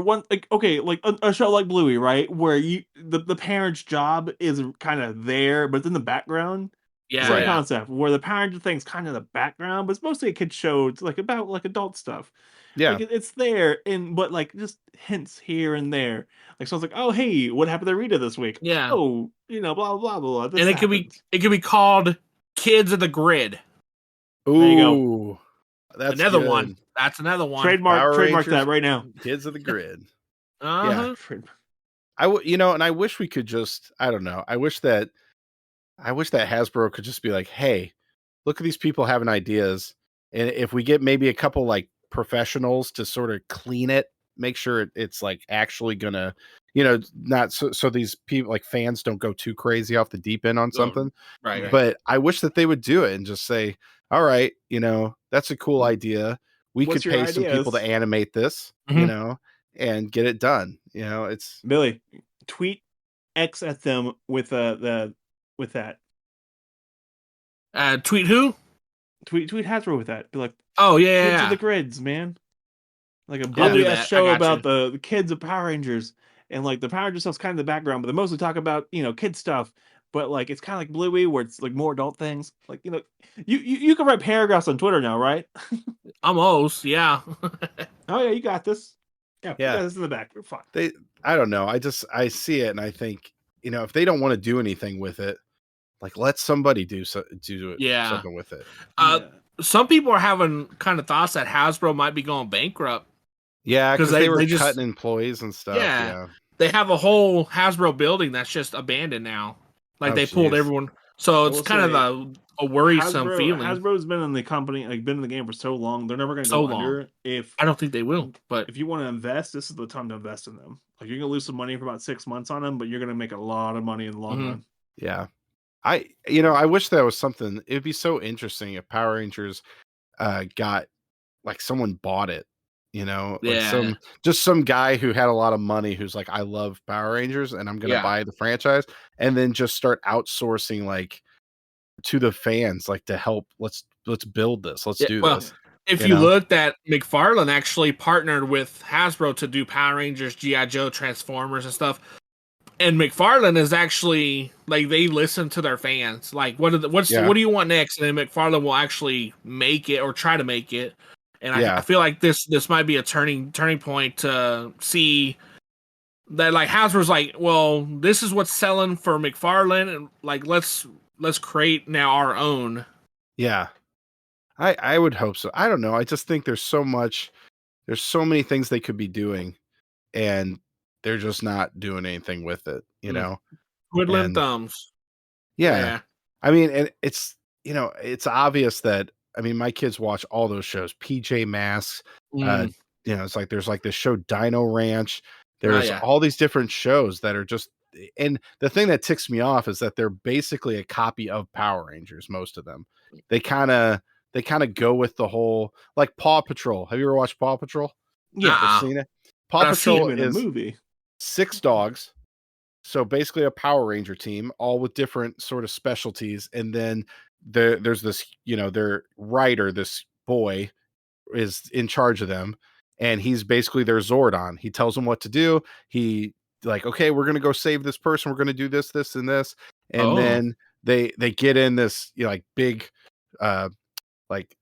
one okay, a show like Bluey, right, where the parent's job is kind of there, but it's in the background. Yeah. Same Right. Yeah. concept where the Power thing's kind of the background, but it's mostly a kid show. It's about adult stuff. Yeah. It's there, but just hints here and there. So I was like, oh hey, what happened to Rita this week? Yeah. Oh, blah blah blah blah. This And it happens. could be called Kids of the Grid. Ooh, you go. that's Another good. one. That's another one. Trademark Power that Rangers, right now. Kids of the Grid. Uh-huh. And I wish we could just, I don't know. I wish that Hasbro could just be like, hey, look at these people having ideas. And if we get maybe a couple professionals to sort of clean it, make sure it's actually gonna, not so these people fans don't go too crazy off the deep end on something. Right. But I wish that they would do it and just say, all right, that's a cool idea. We What's could your pay some people to ideas? animate this, Mhm. And get it done. It's Billy, tweet X at them with that. Tweet who? Tweet Hasbro with that. Be like, Oh yeah. kids Yeah. of the grids, man. Like a I'll do Bluey that. I show got about you. the kids of Power Rangers, and the Power Rangers stuff's kind of the background, but they mostly talk about kid stuff. But it's kind of like Bluey, where it's more adult things. You can write paragraphs on Twitter now, right? Almost. Yeah. Oh yeah, you got this. Yeah, Yeah. we got this in the back. We're fine. I don't know. I see it and I think, if they don't want to do anything with it, let somebody do Yeah. something with it. Some people are having kind of thoughts that Hasbro might be going bankrupt. Yeah, because 'Cause they were they just- cutting employees and stuff. Yeah. They have a whole Hasbro building that's just abandoned now. Oh, They pulled jeez. everyone. So it's will kind of a worrisome feeling. Hasbro's been in the company, been in the game for so long. They're never going to So go long. under. If I don't think they will, but if you want to invest, this is the time to invest in them. You're going to lose some money for about 6 months on them, but you're going to make a lot of money in the long Mhm. run. Yeah. I wish that was something. It'd be so interesting if Power Rangers got someone bought it, Yeah. some guy who had a lot of money who's like, I love Power Rangers and I'm gonna Yeah. buy the franchise, and then just start outsourcing to the fans, to help. Let's build this. Let's do well, this. If You you know? looked at McFarlane actually partnered with Hasbro to do Power Rangers, G.I. Joe, Transformers, and stuff. And McFarlane is actually they listen to their fans. What do you want next? And then McFarlane will actually make it or try to make it. And I feel like this might be a turning point to see that Hasbro's well, this is what's selling for McFarlane, and let's create now our own. Yeah. I would hope so. I don't know. I just think there's so many things they could be doing, and they're just not doing anything with it, Mm. Twiddling And thumbs. yeah. I mean, and it's obvious that I mean, my kids watch all those shows, PJ Masks, uh, Mm. it's like there's like this show Dino Ranch. Oh, There's yeah. all these different shows that are just and the thing that ticks me off is that they're basically a copy of Power Rangers, most of them. They kind of go with the whole like Paw Patrol. Have you ever watched Paw Patrol? Yeah, Or Uh-uh. seen it? But Paw I've seen Patrol in a is movie. 6 dogs. So basically a Power Ranger team, all with different sort of specialties. And then there's this, their writer, this boy is in charge of them. And he's basically their Zordon. He tells them what to do. He like, okay, we're going to go save this person. We're going to do this, this, and this. And then they get in this, like big, like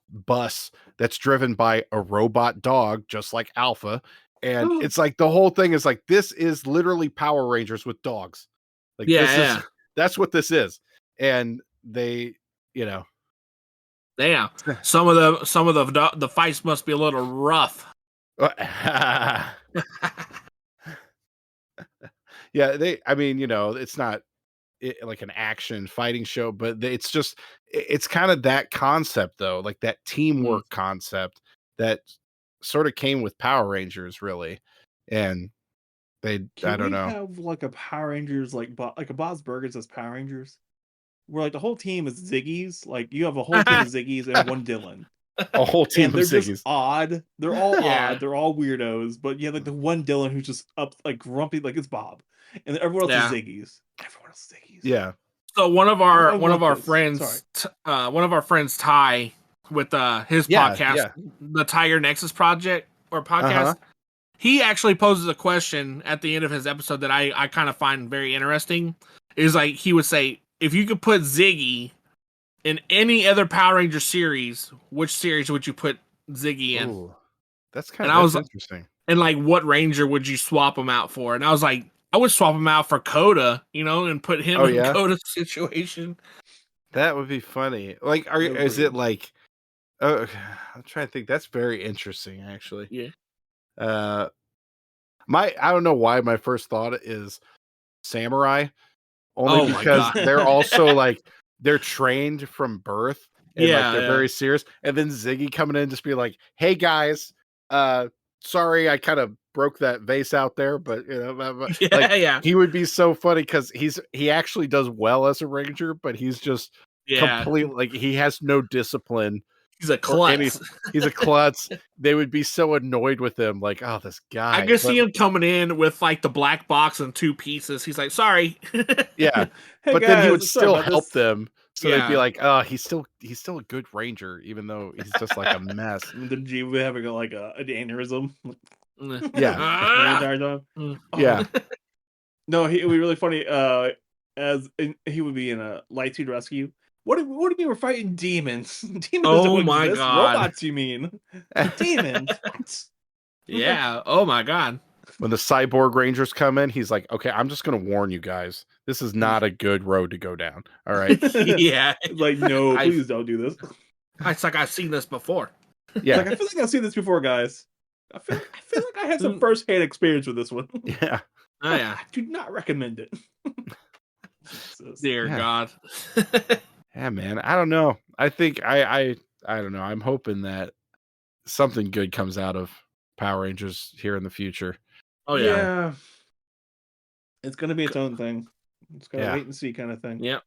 bus that's driven by a robot dog, just like Alpha. And it's like the whole thing is like this is literally Power Rangers with dogs. Like that's what this is. And they, Damn. Some of the fights must be a little rough. Yeah, I mean, it's not like an action fighting show, but it's kind of that concept though, like that teamwork concept that sort of came with Power Rangers really. And I don't know. Have like a Power Rangers like a Bob's Burgers as Power Rangers, where like the whole team is Ziggies. Like you have a whole team of Ziggies and one Dylan. A whole team and of they're Ziggies. just odd. They're all odd. They're all weirdos. But you have like the one Dylan who's just up like grumpy, like it's Bob, and everyone else is Ziggies. Everyone else is Ziggies. Yeah. So one of our friends, Ty, with his podcast, the Tiger Nexus Project or podcast, he actually poses a question at the end of his episode that I kind of find very interesting. Is like he would say, if you could put Ziggy in any other Power Ranger series, which series would you put Ziggy in? Ooh, that's interesting. And like, what Ranger would you swap him out for? And I was like, I would swap him out for Coda, and put him in Coda's situation. That would be funny. Like, is it like? Oh, I'm trying to think. That's very interesting, actually. Yeah. I don't know why my first thought is Samurai, only because they're also like they're trained from birth and like they're very serious. And then Ziggy coming in just be like, "Hey guys, sorry, I kind of broke that vase out there, but he would be so funny because he actually does well as a ranger, but he's just completely like he has no discipline. He's a klutz. He's a klutz. They would be so annoyed with him, like, oh, this guy. I could see him coming in with like the black box and 2 pieces. He's like, sorry. Yeah, hey but guys, then he would still help them. So Yeah. they'd be like, "Oh, he's still a good ranger, even though he's just like a mess." And then G would have like an aneurysm. Yeah. Yeah. No, it would be really funny. He would be in a Lightspeed Rescue. What do you mean we're fighting demons? Demons don't my exist. God. Robots, you mean? Demons. Yeah. Oh my God. When the cyborg rangers come in, he's like, "Okay, I'm just gonna warn you guys. This is not a good road to go down. All right." Yeah. Like, no, please don't do this. It's like I've seen this before. Yeah. Like, I feel like I've seen this before, guys. I feel like I had some first-hand experience with this one. Yeah. Oh yeah. I do not recommend it. Dear God. Yeah, man. I don't know. I think I don't know. I'm hoping that something good comes out of Power Rangers here in the future. Oh yeah. It's gonna be its own thing. It's gotta wait and see kind of thing. Yep.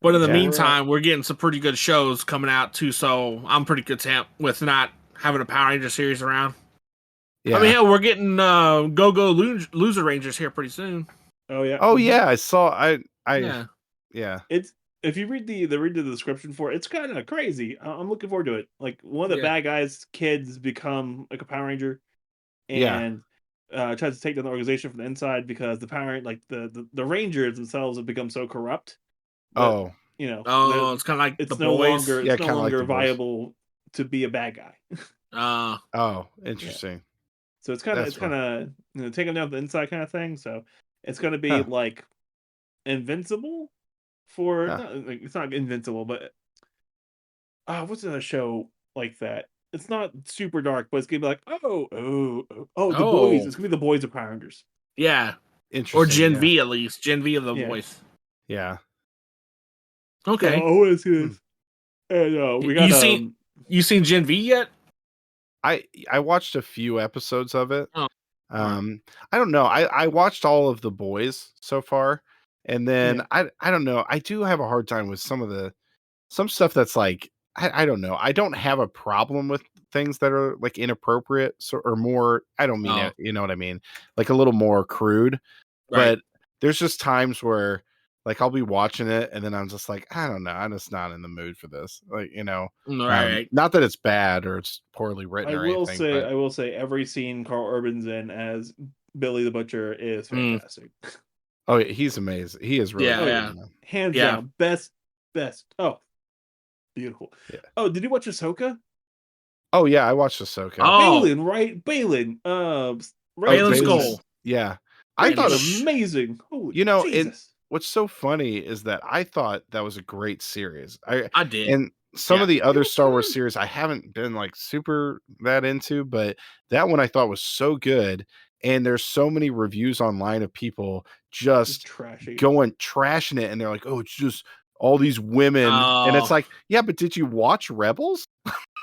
But in the meantime, we're getting some pretty good shows coming out too, so I'm pretty content with not having a Power Ranger series around. Yeah. I mean, hell, we're getting Go Loser Rangers here pretty soon. Oh yeah. Oh yeah, I saw. Yeah. It's if you read the description for it, it's kind of crazy. I'm looking forward to it. Like one of the bad guys' kids become like a Power Ranger, and tries to take down the organization from the inside because the the Rangers themselves have become so corrupt. That, it's kind of like it's the no boys. longer it's no longer like viable to be a bad guy. Interesting. So it's kind of take them down the inside kind of thing. So it's going to be like invincible for it's not invincible, but what's another show like that? It's not super dark, but it's gonna be like, the boys. Oh, It's gonna be the boys of Power Rangers. yeah. Or Interesting. Gen Yeah. V at least. Gen V of the Yeah. voice. Yeah. Okay. Oh, what is his? And we got you seen Gen V yet? I watched a few episodes of it. Oh, I don't know. I watched all of The Boys so far, and then I don't know. I do have a hard time with some stuff that's like I don't know. I don't have a problem with things that are like inappropriate or more. I don't mean it. You know what I mean? Like a little more crude. right. But there's just times where like I'll be watching it and then I'm just like, I don't know, I'm just not in the mood for this. Like, Right. not that it's bad or it's poorly written I or will anything. say, But I will say, every scene Carl Urban's in as Billy the Butcher is fantastic. oh, yeah, he's amazing. He is really good. Yeah. Hands Yeah. down, best. Oh, beautiful. Yeah. Oh, did you watch Ahsoka? Oh yeah, I watched Ahsoka. Oh, Balin, right? Balin. Balin's Balin's- Skull. Yeah. I thought it's amazing. Holy Jesus. What's so funny is that I thought that was a great series. I did. And some of the other was Star Wars fun. series I haven't been like super that into, but that one I thought was so good. And there's so many reviews online of people just trashing. trashing it, and they're like, "Oh, it's just all these women," and it's Oh. like, "Yeah, but did you watch Rebels?"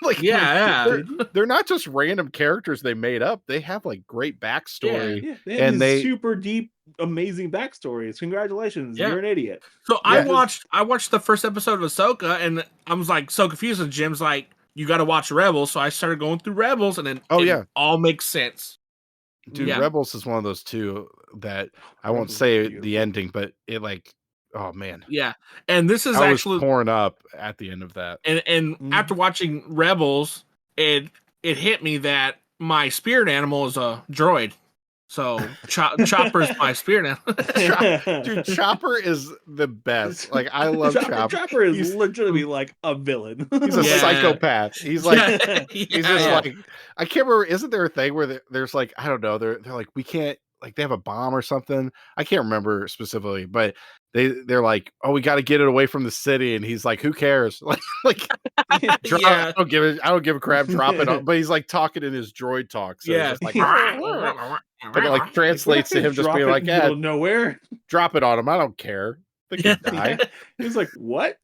Like, Yeah. they're not just random characters they made up. They have like great backstory. Yeah, they have these super deep, amazing backstories. Congratulations, Yeah. you're an idiot. So Yeah. I watched the first episode of Ahsoka, and I was like so confused. And Jim's like, "You got to watch Rebels." So I started going through Rebels, and then it all makes sense. Dude, Yeah. Rebels is one of those two that I won't Rebels is say beautiful. the ending, but it like, oh man, Yeah, and this is I actually was torn up at the end of that. and after watching Rebels, it hit me that my spirit animal is a droid. So Chopper's my spirit animal. Dude, Chopper is the best. Like, I love Chopper. Chopper is legitimately like a villain. He's a Yeah. psychopath. He's like, Yeah. he's just like, I can't remember. Isn't there a thing where there's like, I don't know, they're like, we can't, like, they have a bomb or something. I can't remember specifically, but they're like, oh, we got to get it away from the city, and he's like, who cares? Like, drop, Yeah. I don't give a crap. Drop it on. But he's like talking in his droid talk, so Yeah. it's just like, but it like translates to him just being like, yeah, nowhere. drop it on him. I don't care. They can die. He's like, what?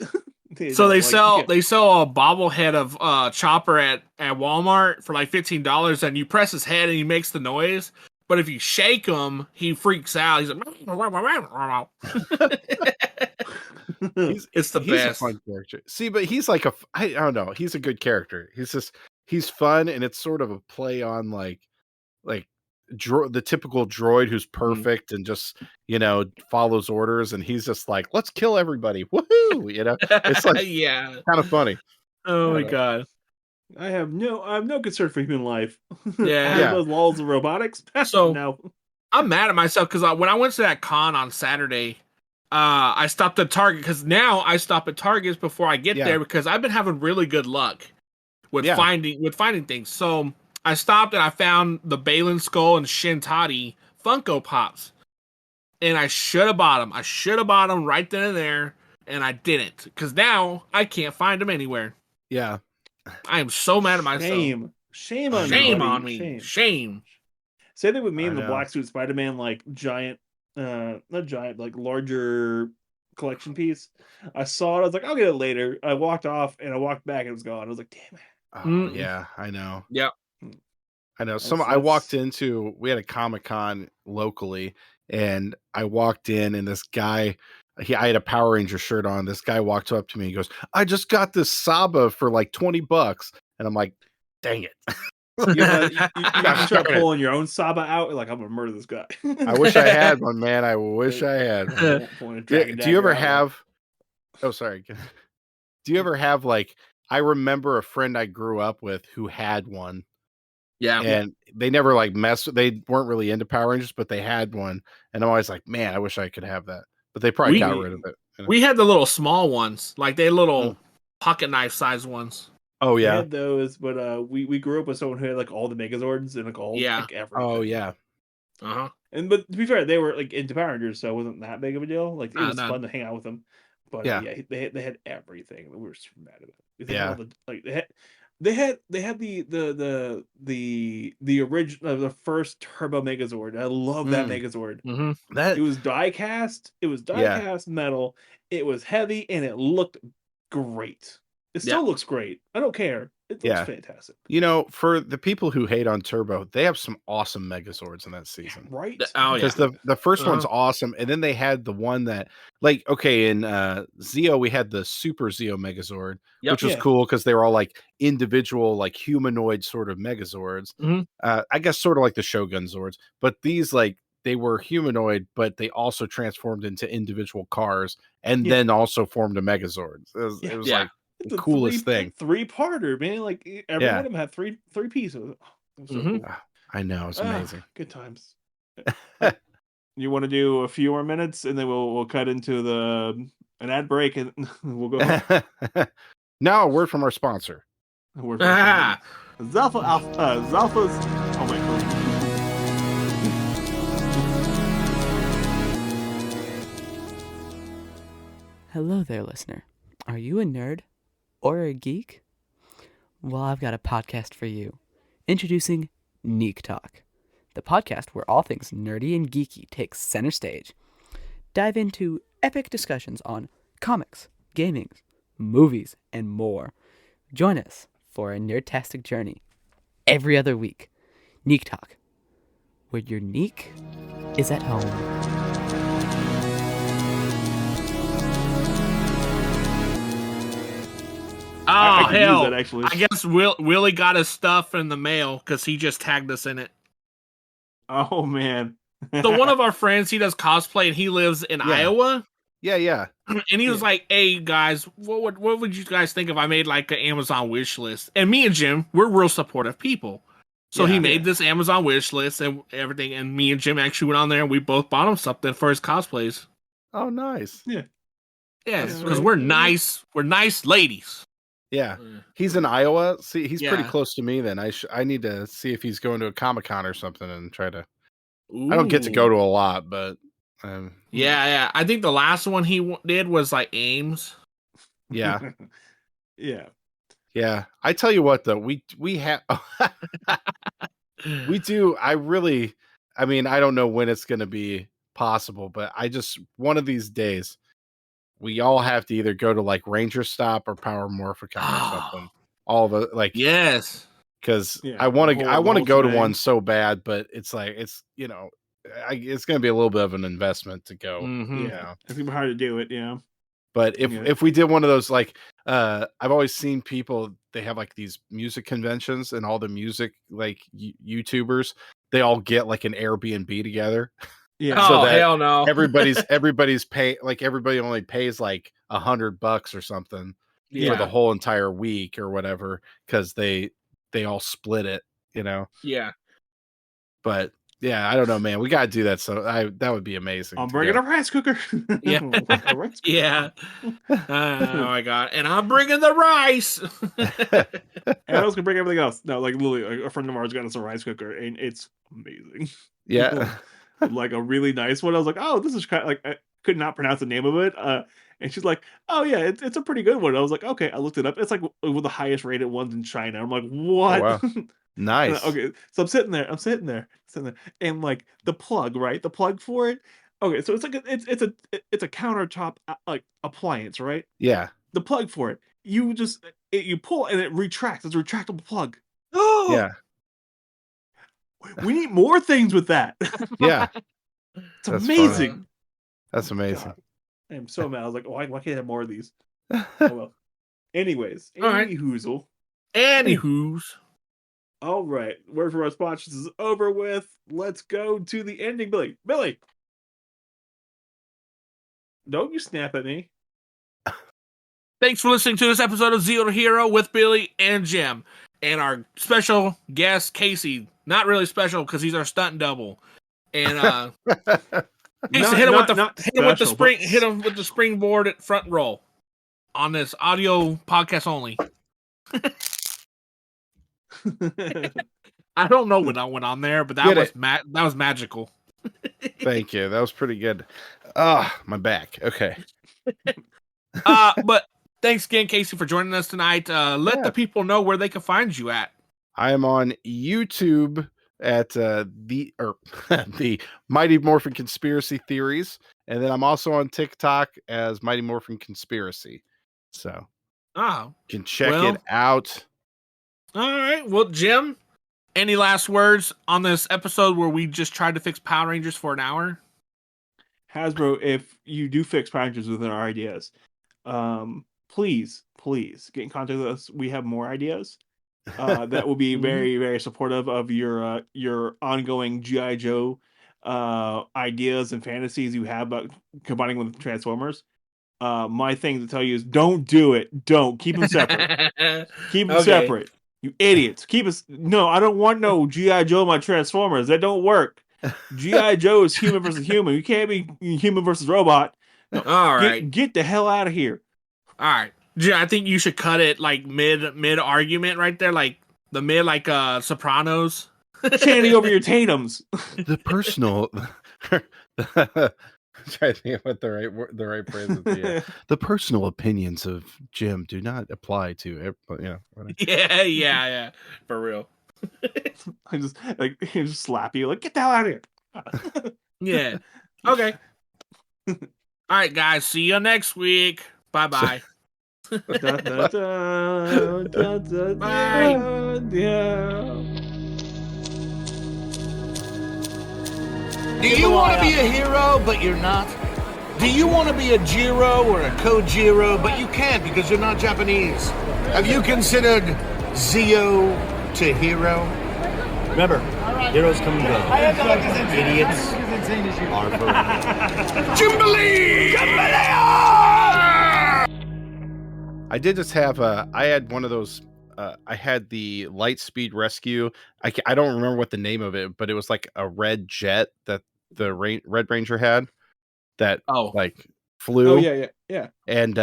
So they sell a bobblehead of Chopper at Walmart for like $15, and you press his head and he makes the noise. But if you shake him, he freaks out. He's like, it's the he's best. a fun character. See, but he's like I don't know. He's a good character. He's fun, and it's sort of a play on like the typical droid who's perfect and just follows orders, and he's just like, let's kill everybody, woohoo! It's like yeah, kind of funny. Oh my god. I have no concern for human life. Yeah. Those laws of robotics. So no, I'm mad at myself because when I went to that con on Saturday, I stopped at Target because now I stop at Targets before I get there because I've been having really good luck with finding things. So I stopped and I found the Balin Skull and Shin Tati Funko Pops, and I should have bought them. I should have bought them right then and there, and I didn't because now I can't find them anywhere. Yeah. I am so mad at myself. Shame on me. Shame. Same thing with me I and the know. Black Suit Spider-Man, like giant, not giant, like larger collection piece. I saw it. I was like, I'll get it later. I walked off and I walked back and it was gone. I was like, damn it. Oh, yeah, I know. Yep. I know. We had a Comic-Con locally, and I walked in, and this guy, I had a Power Ranger shirt on. This guy walked up to me. He goes, I just got this Saba for like $20. And I'm like, dang it. You gotta start pulling your own Saba out. Like, I'm gonna murder this guy. I wish I had one, man. I wish I had one. Do you ever have, oh, sorry. Do you ever have like, I remember a friend I grew up with who had one. Yeah. And they never like they weren't really into Power Rangers, but they had one. And I'm always like, man, I wish I could have that. But they probably got rid of it. We had the little small ones, like they little pocket knife size ones. Oh yeah, we had those, but we grew up with someone who had like all the Megazords and like all like everything. Oh yeah. And but to be fair, they were like into Power Rangers, so it wasn't that big of a deal. Like it was fun to hang out with them. But yeah, they had everything. We were super mad at it. They had all the like they had the original the first Turbo Megazord. I love that Megazord. That It was die cast. It was die Yeah. cast metal. It was heavy and it looked great. It still looks great. I don't care. It looks fantastic. You know, for the people who hate on Turbo, they have some awesome Megazords in that season. Right? Oh, Because the first one's awesome, and then they had the one that, like, okay, in Zeo we had the Super Zeo Megazord, which was cool because they were all like individual, like humanoid sort of Megazords. I guess sort of like the Shogun Zords, but these like they were humanoid, but they also transformed into individual cars, and then also formed a Megazord. It was like the coolest thing. Three-parter, man. Like every one of them had three pieces. Oh, so cool. I know, it's amazing. Good times. You want to do a few more minutes, and then we'll cut into an ad break, and we'll go home. Now, a word from our sponsor. Zalpha's. Oh my god. Hello there, listener. Are you a nerd or a geek? Well, I've got a podcast for you. Introducing Neek Talk, the podcast where all things nerdy and geeky takes center stage. Dive into epic discussions on comics, gaming, movies, and more. Join us for a nerdtastic journey every other week. Neek Talk, where your neek is at home. Oh, hell. That, actually. I guess Willie got his stuff in the mail because he just tagged us in it. Oh, man. So one of our friends, he does cosplay, and he lives in Iowa. Yeah. And he was like, hey, guys, what would you guys think if I made like an Amazon wish list? And me and Jim, we're real supportive people. So he made this Amazon wish list and everything, and me and Jim actually went on there, and we both bought him something for his cosplays. Oh, nice. Yeah. Yeah, because we're nice ladies. Yeah, he's in Iowa. See, he's pretty close to me. Then I need to see if he's going to a Comic-Con or something and try to. Ooh. I don't get to go to a lot, but yeah. I think the last one he did was like Ames. Yeah, yeah. I tell you what, though, we have we do. I mean, I don't know when it's going to be possible, but one of these days. We all have to either go to like Ranger Stop or Power Morphin or something. All the like, yes, because I want to go to one so bad, but it's like it's going to be a little bit of an investment to go. Yeah, it's gonna be hard to do it. Yeah, but if we did one of those, like I've always seen people, they have like these music conventions, and all the music like YouTubers, they all get like an Airbnb together. Yeah. So hell no. everybody's pay, like everybody only pays like $100 or something for the whole entire week or whatever, because they all split it, Yeah. But yeah, I don't know, man. We gotta do that. So that would be amazing. I'm bringing a rice cooker. Yeah. Yeah. Oh my god. And I'm bringing the rice. And I was gonna bring everything else. No, like literally, a friend of ours got us a rice cooker, and it's amazing. Yeah. Like a really nice one. I was like, oh, this is kind of like, I could not pronounce the name of it. And she's like, oh yeah, it's a pretty good one. I was like, okay, I looked it up. It's like one of the highest rated ones in China. I'm like, what? Oh, wow. Nice. Okay, so I'm sitting there, and like the plug, right? The plug for it. Okay, so it's like it's a countertop like appliance, right? Yeah. The plug for it, you pull and it retracts. It's a retractable plug. Yeah. We need more things with that. Yeah. It's amazing. Funny. That's amazing. God. I am so mad. I was like, why can't I have more of these? Oh well. Anyways, Anywhoozle. All right. Word from our sponsors is over with. Let's go to the ending, Billy. Billy! Don't you snap at me. Thanks for listening to this episode of Zeo to Hero with Billy and Jim. And our special guest, Casey. Not really special because he's our stunt double. And Casey, hit him with the springboard at front roll on this audio podcast only. I don't know what I went on there, but that was magical. Thank you. That was pretty good. My back. Okay. But thanks again, Casey, for joining us tonight. Let the people know where they can find you at. I am on YouTube at the Mighty Morphin Conspiracy Theories, and then I'm also on TikTok as Mighty Morphin Conspiracy. So you can check it out. All right. Well, Jim, any last words on this episode where we just tried to fix Power Rangers for an hour? Hasbro, if you do fix Power Rangers within our ideas, please get in contact with us. We have more ideas that will be very, very supportive of your ongoing G.I. Joe ideas and fantasies you have about combining with Transformers. My thing to tell you is don't do it. Don't. Keep them separate. Keep them separate. You idiots. No, I don't want no G.I. Joe in my Transformers. That don't work. G.I. Joe is human versus human. You can't be human versus robot. No, all right. Get the hell out of here. All right. I think you should cut it like mid argument right there, like the mid Sopranos. Chanting over your Tatums. The personal trying to think what the right phrase is. Yeah. The personal opinions of Jim do not apply to Yeah, for real. I just just slap you like, get the hell out of here. Yeah. Okay. All right, guys. See you next week. Bye. Bye. Do you want to be a hero, but you're not? Do you want to be a Jiro or a Kojiro, but you can't because you're not Japanese? Have you considered Zeo to hero? Remember, heroes come and go. Idiots are forever. I did just have I had one of those. I had the Lightspeed Rescue. I don't remember what the name of it, but it was like a red jet that the Red Ranger had that flew. Oh yeah. And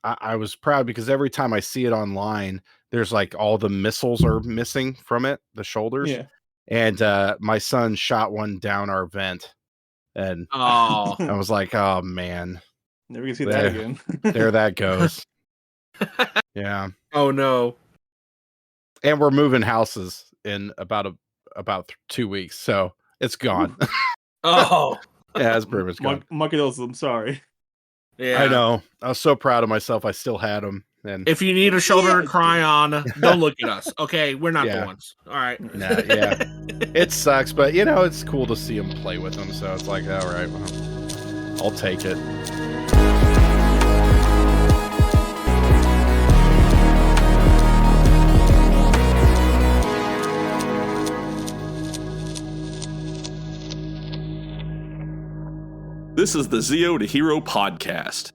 I was proud because every time I see it online, there's like all the missiles are missing from it, the shoulders. Yeah. And my son shot one down our vent, and I was like, oh man, never gonna see that again. There that goes. Yeah. Oh no. And we're moving houses in about 2 weeks, so it's gone. Oh. Yeah, it's pretty much gone. I'm sorry. Yeah, I know. I was so proud of myself. I still had them. And if you need a shoulder to cry on, don't look at us. Okay, we're not the ones. All right. Nah, yeah, it sucks, but it's cool to see them play with them. So it's like, all right, well, I'll take it. This is the Zeo to Hero podcast.